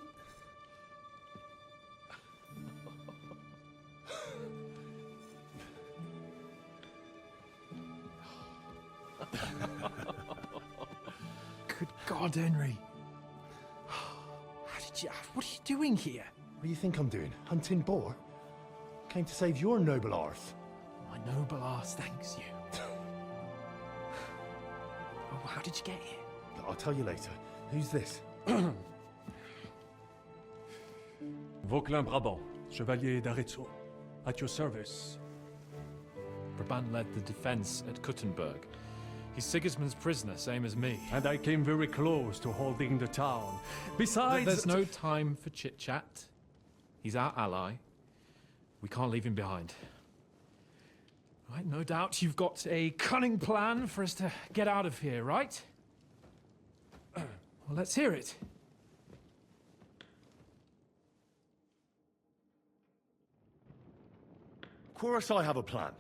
Good God, Henry. What are you doing here? What do you think I'm doing? Hunting boar? Came to save your noble arse. My noble arse thanks you. Oh, how did you get here? I'll tell you later. Who's this? Vauquelin Brabant, Chevalier d'Arezzo. At your service. Brabant led the defense at Kuttenberg. He's Sigismund's prisoner, same as me. And I came very close to holding the town. Besides... There's no time for chit-chat. He's our ally. We can't leave him behind. Right, no doubt you've got a cunning plan for us to get out of here, right? Well, let's hear it. course I have a plan.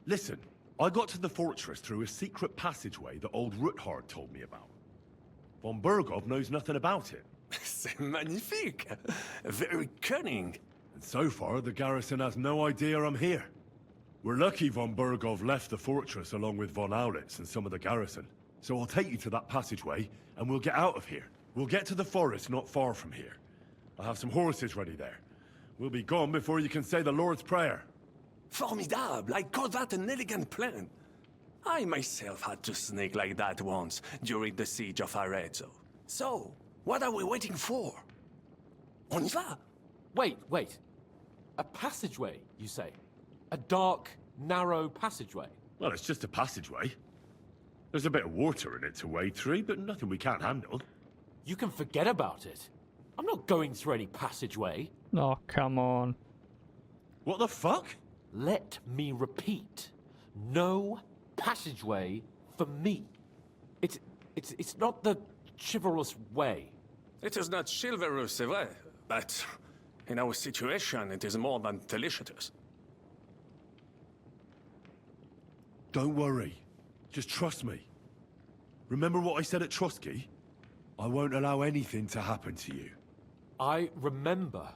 Listen, I got to the fortress through a secret passageway that old Ruthard told me about. Von Bergov knows nothing about it. C'est magnifique! Very cunning. And so far, the garrison has no idea I'm here. We're lucky von Bergov left the fortress along with von Aulitz and some of the garrison. So I'll take you to that passageway, and we'll get out of here. We'll get to the forest not far from here. I have some horses ready there. We'll be gone before you can say the Lord's Prayer. Formidable! I call that an elegant plan. I myself had to sneak like that once during the siege of Arezzo. So, what are we waiting for? On y va! Wait. A passageway, you say? A dark, narrow passageway? Well, it's just a passageway. There's a bit of water in it to wade through, but nothing we can't handle. You can forget about it. I'm not going through any passageway. Oh, come on. What the fuck? Let me repeat. No passageway for me. It's not the chivalrous way. It is not chivalrous, c'est vrai, but in our situation, it is more than delicious. Don't worry. Just trust me. Remember what I said at Trotsky? I won't allow anything to happen to you. I remember.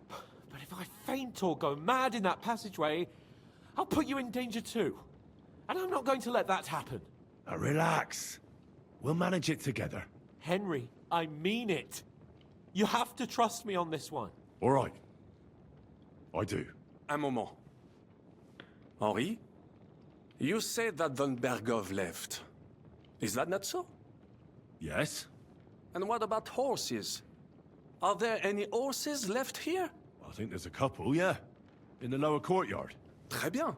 But if I faint or go mad in that passageway, I'll put you in danger too. And I'm not going to let that happen. Now relax. We'll manage it together. Henry, I mean it. You have to trust me on this one. All right. I do. Un moment. Henri? You said that von Bergov left. Is that not so? Yes. And what about horses? Are there any horses left here? I think there's a couple, yeah. In the lower courtyard. Très bien.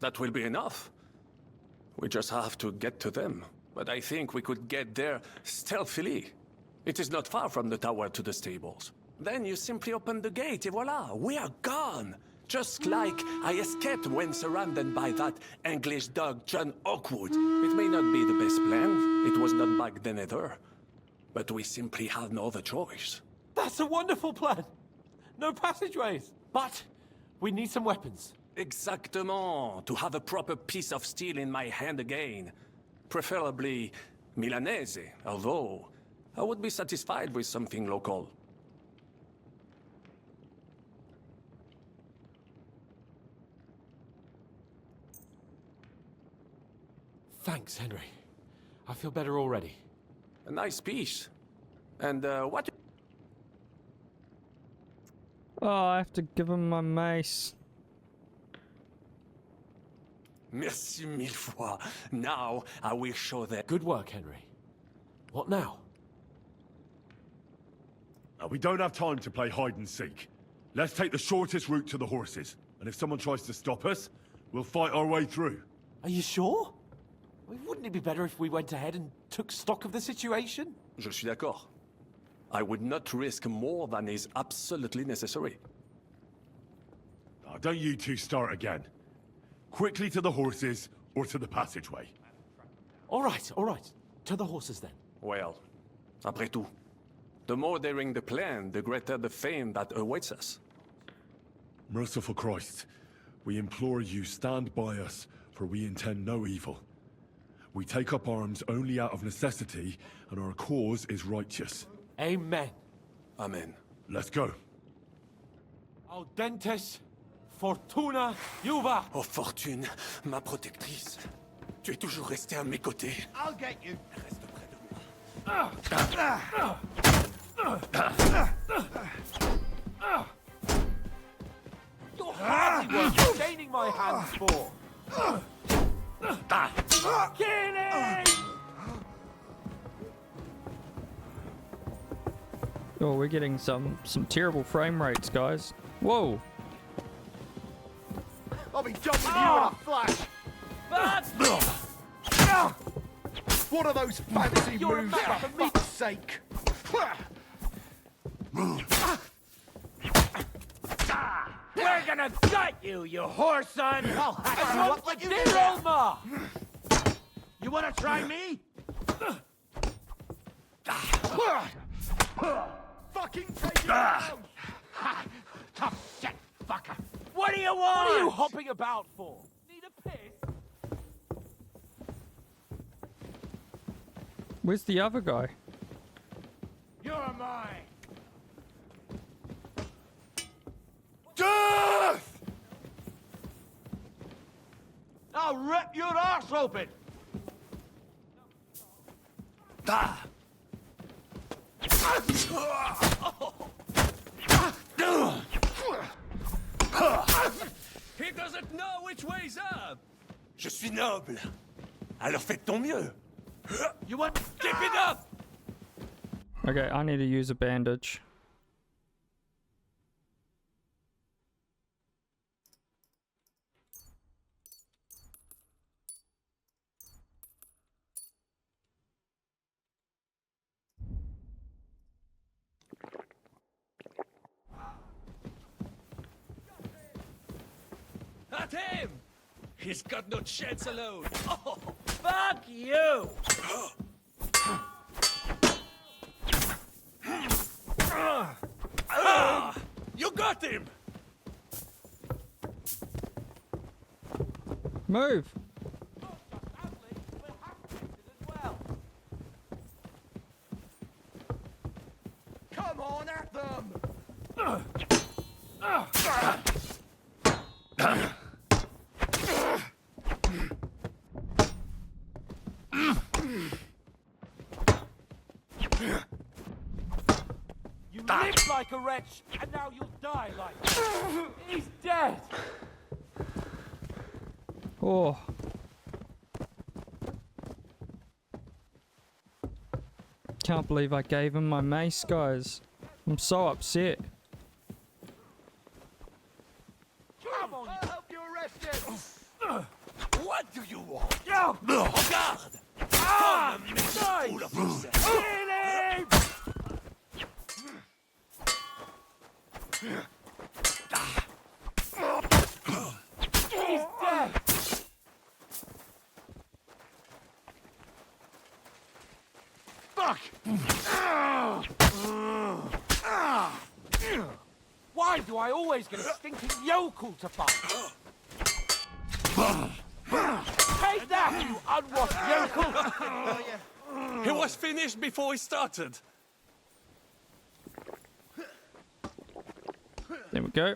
That will be enough. We just have to get to them. But I think we could get there stealthily. It is not far from the tower to the stables. Then you simply open the gate, et voila, we are gone. Just like I escaped when surrounded by that English dog John Oakwood. It may not be the best plan. It was not back then either. But we simply had no other choice. That's a wonderful plan. No passageways. But we need some weapons. Exactement. To have a proper piece of steel in my hand again. Preferably Milanese, although I would be satisfied with something local. Thanks, Henry. I feel better already. A nice piece. And what? Oh, I have to give him my mace. Merci mille fois. Now I will show them. Good work, Henry. What now? We don't have time to play hide and seek. Let's take the shortest route to the horses. And if someone tries to stop us, we'll fight our way through. Are you sure? Wouldn't it be better if we went ahead and took stock of the situation? Je suis d'accord. I would not risk more than is absolutely necessary. Don't you two start again. Quickly to the horses, or to the passageway. All right. To the horses then. Well, après tout, the more daring the plan, the greater the fame that awaits us. Merciful Christ, we implore you stand by us, for we intend no evil. We take up arms only out of necessity, and our cause is righteous. Amen. Amen. Let's go. Audentes, fortuna, juva. Oh, Fortune, ma protectrice. Tu es toujours resté à mes côtés. I'll get you. Reste près de moi. You're hardly worth staining my hands for. Killing! Oh, we're getting some terrible frame rates, guys. Whoa! I'll be done with you in a flash. What are those fancy moves for fuck's sake? We're gonna gut you, you whore son! I'll hack you up like you did. Roma! You wanna try me? Fucking take it out! Tough shit, fucker! What do you want? What are you hopping about for? Need a piss? Where's the other guy? You're mine. Death! I'll rip your arse open. Ah! He doesn't know which way's up. Je suis noble. Alors fais de ton mieux. You want? Keep it up. Okay, I need to use a bandage. At him! He's got no chance alone. Oh. Fuck you! You got him! Move! Come on at them! You lived like a wretch, and now you'll die like it. He's dead! Oh. Can't believe I gave him my mace, guys. I'm so upset. Come on, I'll help you arrest him! What do you want? Yo! Regarde! Ah! Comme un méchant fool of yourself. Kill him! He's dead! Fuck! Why do I always get a stinking yokel to fight? Take that, you unwashed yokel! He was finished before he started. There we go.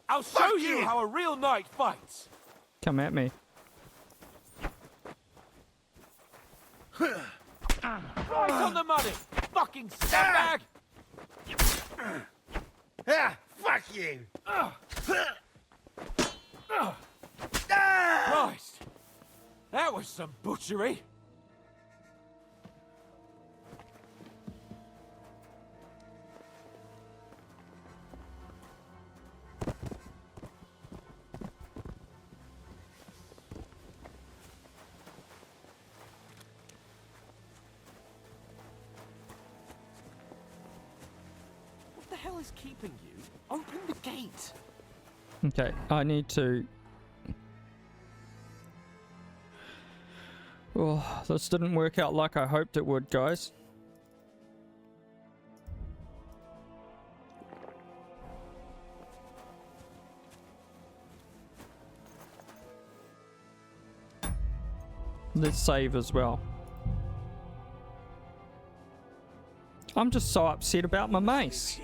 I'll show you how a real knight fights! Come at me. Right on the money! Fucking scumbag! Fuck you! Christ! That was some butchery! What the hell is keeping you? Open the gate! Okay, I need to... Oh, this didn't work out like I hoped it would, guys. Let's save as well. I'm just so upset about my mace.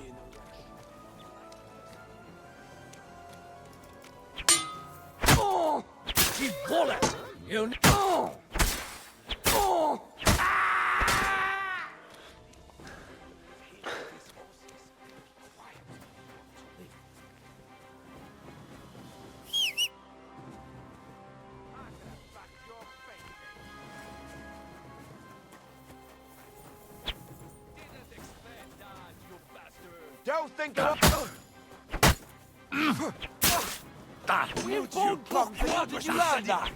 Oh! You bullet! You... Oh! Oh! Don't think You born plums, how did you learn that?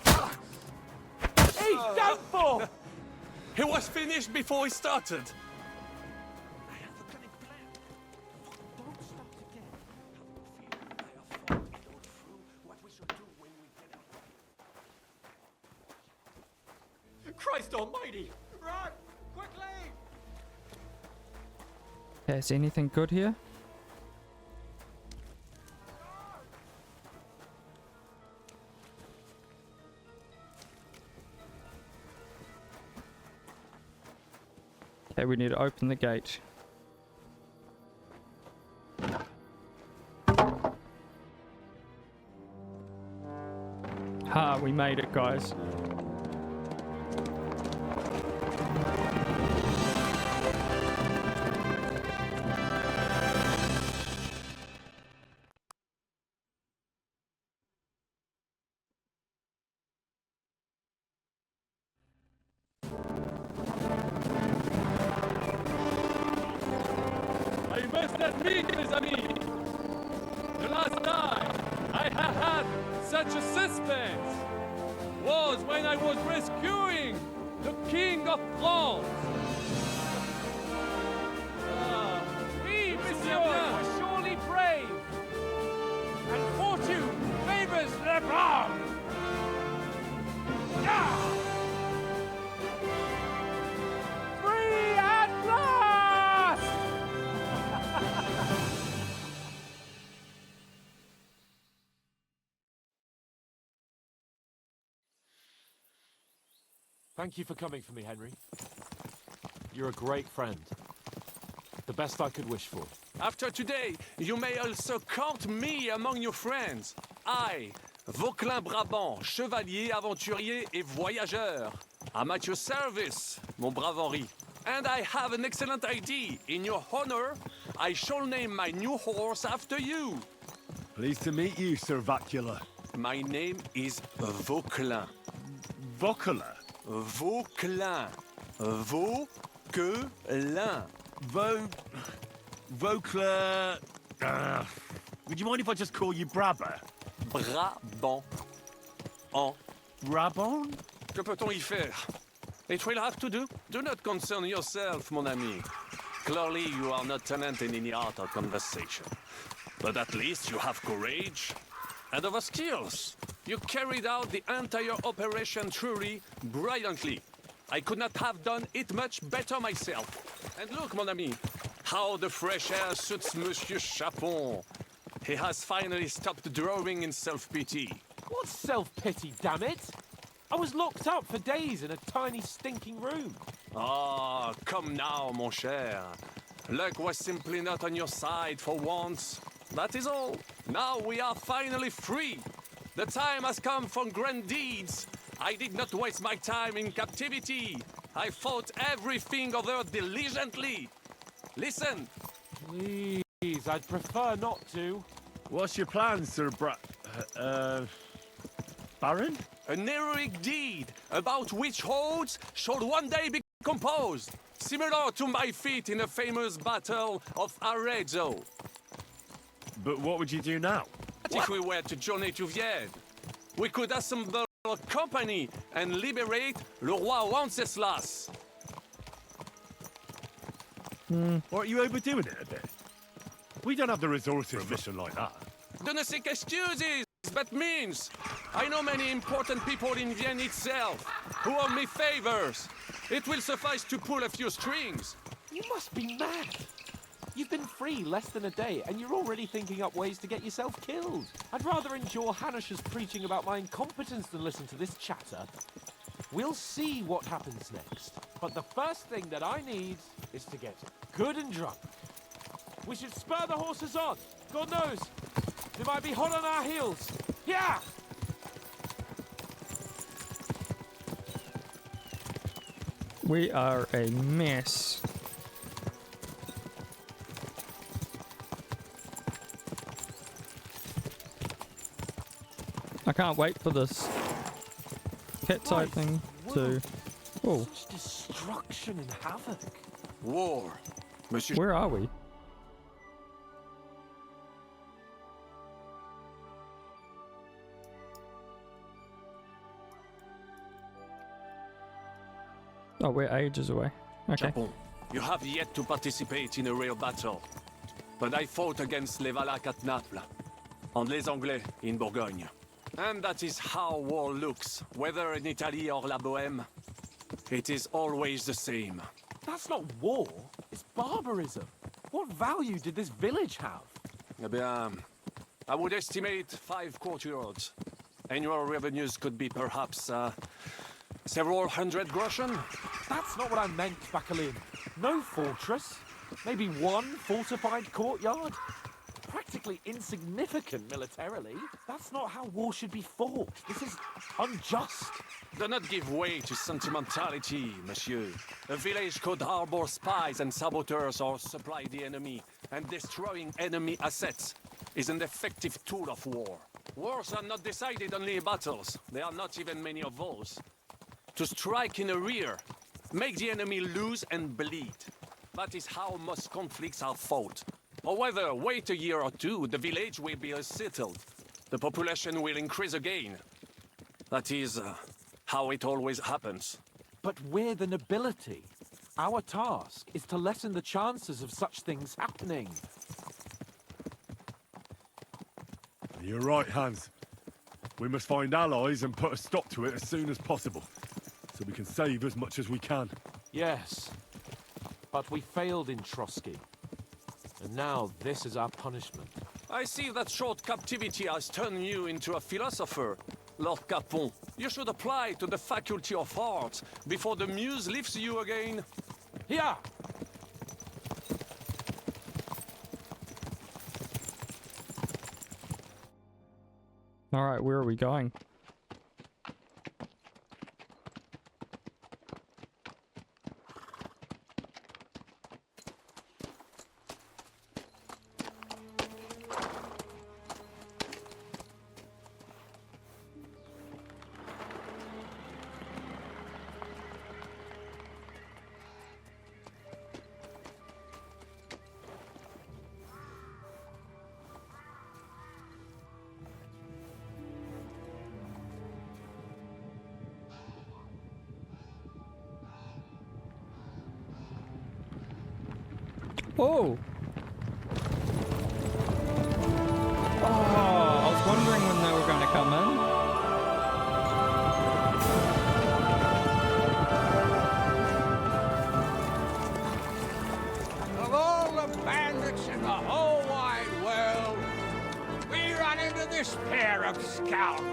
He's done for! He was finished before he started. Christ almighty! Okay, is anything good here? Okay, we need to open the gate. Ha, we made it, guys. I must admit, mes amis, the last time I have had such a suspense was when I was rescuing the King of France. We, monsieur, were surely brave, and fortune favors the brave. Free at last! Thank you for coming for me, Henry. You're a great friend. The best I could wish for. After today, you may also count me among your friends. I, Vauquelin Brabant, chevalier, aventurier et voyageur. I'm at your service, mon brave Henri. And I have an excellent idea. In your honor, I shall name my new horse after you. Pleased to meet you, Sir Vacula. My name is Vauquelin. Vauquelin? Vauquelin. Vauquelin. Vauquelin... would you mind if I just call you Brabber? Brabant. En. Brabant? Que peut-on y faire? It will have to do. Do not concern yourself, mon ami. Clearly, you are not tenant in any art or conversation. But at least you have courage and other skills. You carried out the entire operation truly brilliantly. I could not have done it much better myself. And look, mon ami, how the fresh air suits Monsieur Chapon. He has finally stopped drawing in self-pity. What self-pity, damn it? I was locked up for days in a tiny stinking room. Ah, come now, mon cher. Luck was simply not on your side for once. That is all. Now we are finally free. The time has come for grand deeds. I did not waste my time in captivity. I fought everything over diligently. Listen. Please, I'd prefer not to. What's your plan, Sir Baron? An heroic deed about which hordes shall one day be composed, similar to my feat in the famous Battle of Arezzo. But what would you do now? If we were to journey to Vienne, we could assemble a company and liberate le roi Wenceslas. Aren't you overdoing it a bit? We don't have the resources for a mission like that. Don't seek excuses, but means. I know many important people in Vienne itself who owe me favors. It will suffice to pull a few strings. You must be mad. You've been free less than a day, and you're already thinking up ways to get yourself killed. I'd rather endure Hanish's preaching about my incompetence than listen to this chatter. We'll see what happens next. But the first thing that I need is to get good and drunk. We should spur the horses on. God knows, they might be hot on our heels. Yeah! We are a mess. I can't wait for this cat-type thing to... Oh. Such destruction and havoc. War. Monsieur. Where are we? Oh, we're ages away. Okay. Japon, you have yet to participate in a real battle. But I fought against les Valaques at Naples, and les Anglais in Bourgogne. And that is how war looks, whether in Italy or La Bohème. It is always the same. That's not war, it's barbarism. What value did this village have? Eh bien, I would estimate 5 courtyards. Annual revenues could be perhaps, several hundred groschen? That's not what I meant, Bacalin. No fortress. Maybe one fortified courtyard. Practically insignificant militarily. That's not how war should be fought. This is unjust. Do not give way to sentimentality, monsieur. A village could harbor spies and saboteurs or supply the enemy, and destroying enemy assets is an effective tool of war. Wars are not decided only in battles. There are not even many of those. To strike in the rear, make the enemy lose and bleed. That is how most conflicts are fought. However, wait a year or two, the village will be settled. The population will increase again. That is how it always happens. But we're the nobility. Our task is to lessen the chances of such things happening. You're right, Hans. We must find allies and put a stop to it as soon as possible, so we can save as much as we can. Yes, but we failed in Trotsky. And now this is our punishment. I see that short captivity has turned you into a philosopher, Lord Capon. You should apply to the Faculty of Arts before the muse lifts you again. Here! Alright, where are we going? Oh! Oh, I was wondering when they were going to come in. Of all the bandits in the whole wide world, we run into this pair of scoundrels.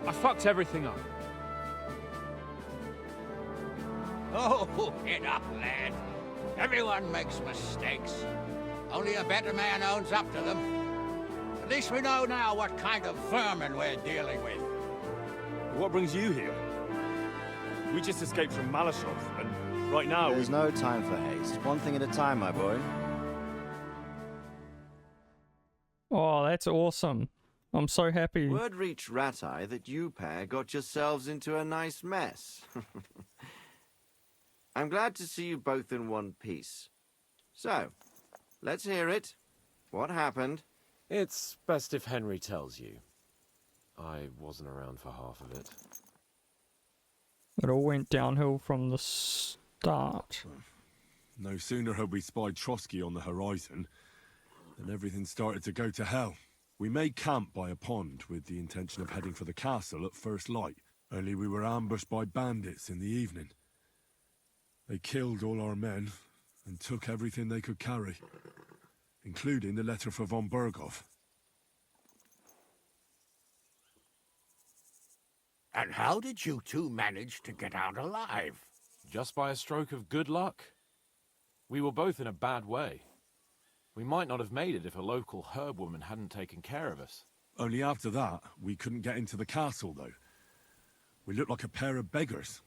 I fucked everything up. Oh, get up, lad. Everyone makes mistakes. Only a better man owns up to them. At least we know now what kind of vermin we're dealing with. What brings you here? We just escaped from Malashov, and right now There's no time for haste. One thing at a time, my boy. Oh, that's awesome. I'm so happy. Word reached Ratai that you pair got yourselves into a nice mess. I'm glad to see you both in one piece. So, let's hear it. What happened? It's best if Henry tells you. I wasn't around for half of it. It all went downhill from the start. no sooner had we spied Trotsky on the horizon than everything started to go to hell. We made camp by a pond with the intention of heading for the castle at first light, only we were ambushed by bandits in the evening. They killed all our men and took everything they could carry, including the letter for von Berghoff. And how did you two manage to get out alive? Just by a stroke of good luck. We were both in a bad way. We might not have made it if a local herb woman hadn't taken care of us. Only after that, we couldn't get into the castle, though. We looked like a pair of beggars.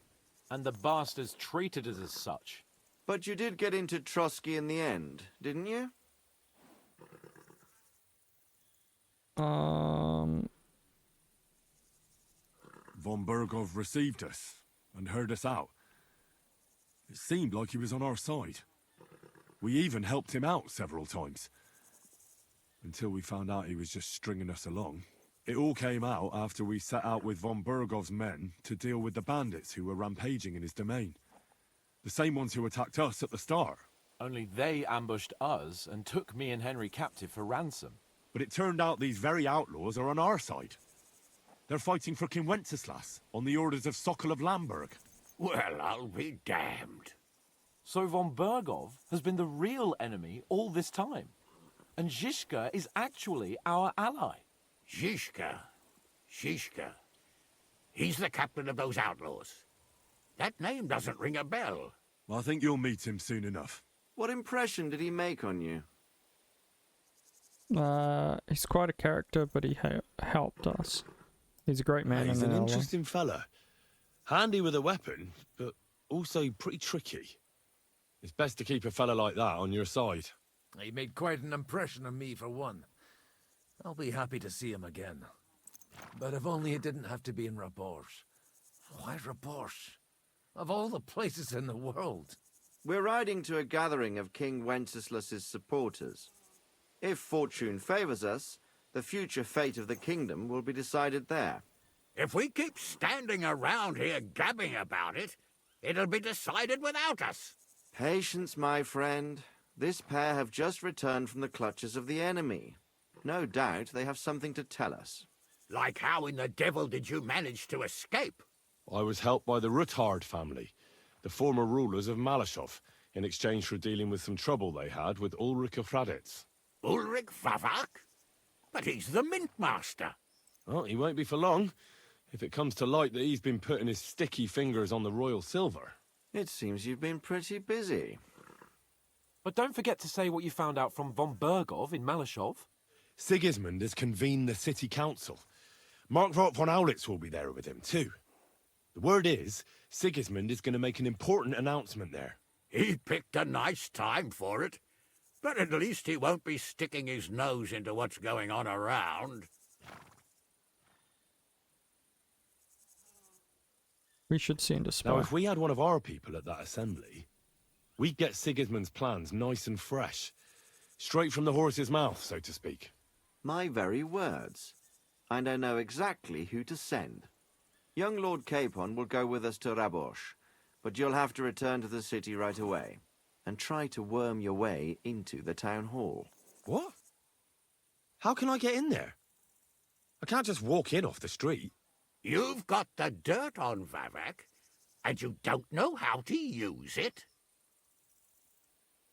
And the bastards treated us as such. But you did get into Trotsky in the end, didn't you? Von Berghoff received us and heard us out. It seemed like he was on our side. We even helped him out several times. Until we found out he was just stringing us along. It all came out after we set out with von Berghoff's men to deal with the bandits who were rampaging in his domain. The same ones who attacked us at the start. Only they ambushed us and took me and Henry captive for ransom. But it turned out these very outlaws are on our side. They're fighting for King Wenceslas on the orders of Sokol of Lamberg. Well, I'll be damned. So von Bergov has been the real enemy all this time. And Zizka is actually our ally. Zizka? Zizka? He's the captain of those outlaws. That name doesn't ring a bell. I think you'll meet him soon enough. What impression did he make on you? He's quite a character, but he helped us. He's a great man. He's and an ally. interesting fella. Handy with a weapon, but also pretty tricky. It's best to keep a fella like that on your side. He made quite an impression on me, for one. I'll be happy to see him again. But if only it didn't have to be in Rabosh. Why Rabosh? Of all the places in the world. We're riding to a gathering of King Wenceslas's supporters. If fortune favors us, the future fate of the kingdom will be decided there. If we keep standing around here gabbing about it, it'll be decided without us. Patience, my friend. This pair have just returned from the clutches of the enemy. No doubt they have something to tell us. Like how in the devil did you manage to escape? I was helped by the Ruthard family, the former rulers of Malashov, in exchange for dealing with some trouble they had with Ulrich of Raditz. Ulrich Vavak? But he's the Mint Master. Well, he won't be for long, if it comes to light that he's been putting his sticky fingers on the royal silver. It seems you've been pretty busy. But don't forget to say what you found out from von Bergov in Malashov. Sigismund has convened the city council. Markvart von Aulitz will be there with him, too. The word is, Sigismund is going to make an important announcement there. He picked a nice time for it. But at least he won't be sticking his nose into what's going on around. We should send a spy. Now, if we had one of our people at that assembly, we'd get Sigismund's plans nice and fresh. Straight from the horse's mouth, so to speak. My very words. And I know exactly who to send. Young Lord Capon will go with us to Rabosh, but you'll have to return to the city right away, and try to worm your way into the town hall. What? How can I get in there? I can't just walk in off the street. You've got the dirt on Vavak, and you don't know how to use it?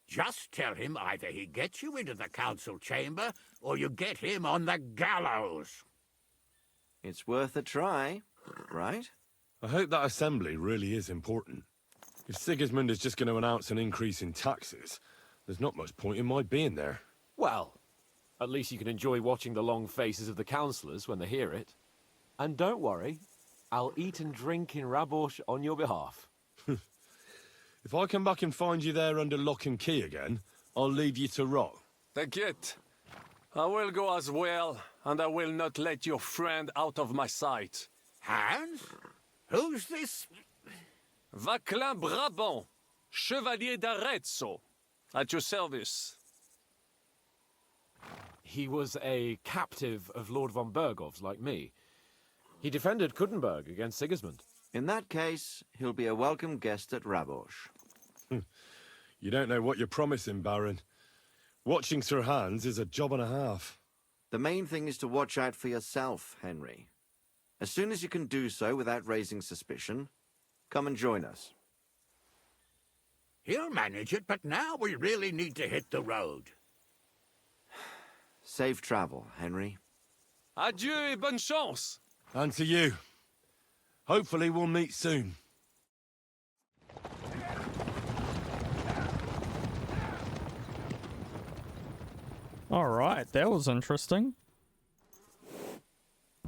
Just tell him either he gets you into the council chamber, or you get him on the gallows. It's worth a try, right? I hope that assembly really is important. If Sigismund is just going to announce an increase in taxes, there's not much point in my being there. Well, at least you can enjoy watching the long faces of the councillors when they hear it. And don't worry, I'll eat and drink in Rabosh on your behalf. If I come back and find you there under lock and key again, I'll leave you to rot. T'inquiète. I will go as well, and I will not let your friend out of my sight. Hans? Who's this? Vaclin Brabant, Chevalier d'Arezzo, at your service. He was a captive of Lord von Bergov's, like me. He defended Kuttenberg against Sigismund. In that case, he'll be a welcome guest at Rabosh. You don't know what you're promising, Baron. Watching Sir Hans is a job and a half. The main thing is to watch out for yourself, Henry. As soon as you can do so without raising suspicion, come and join us. He'll manage it, but now we really need to hit the road. Safe travel, Henry. Adieu et bonne chance. And to you. Hopefully we'll meet soon. Alright, that was interesting.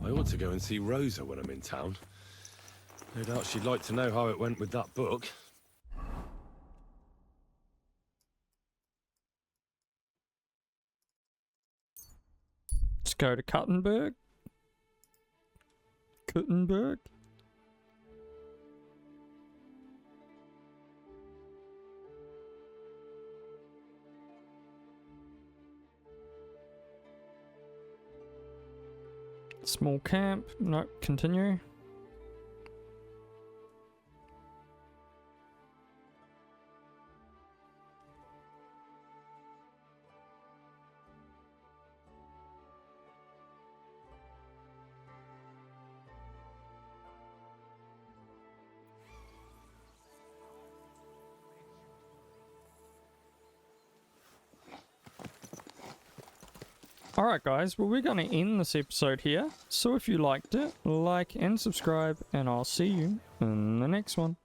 I ought to go and see Rosa when I'm in town. No doubt she'd like to know how it went with that book. Let's go to Kuttenberg. Kuttenberg? Small camp. Nope, continue. Alright guys, well we're going to end this episode here. So if you liked it, like and subscribe, and I'll see you in the next one.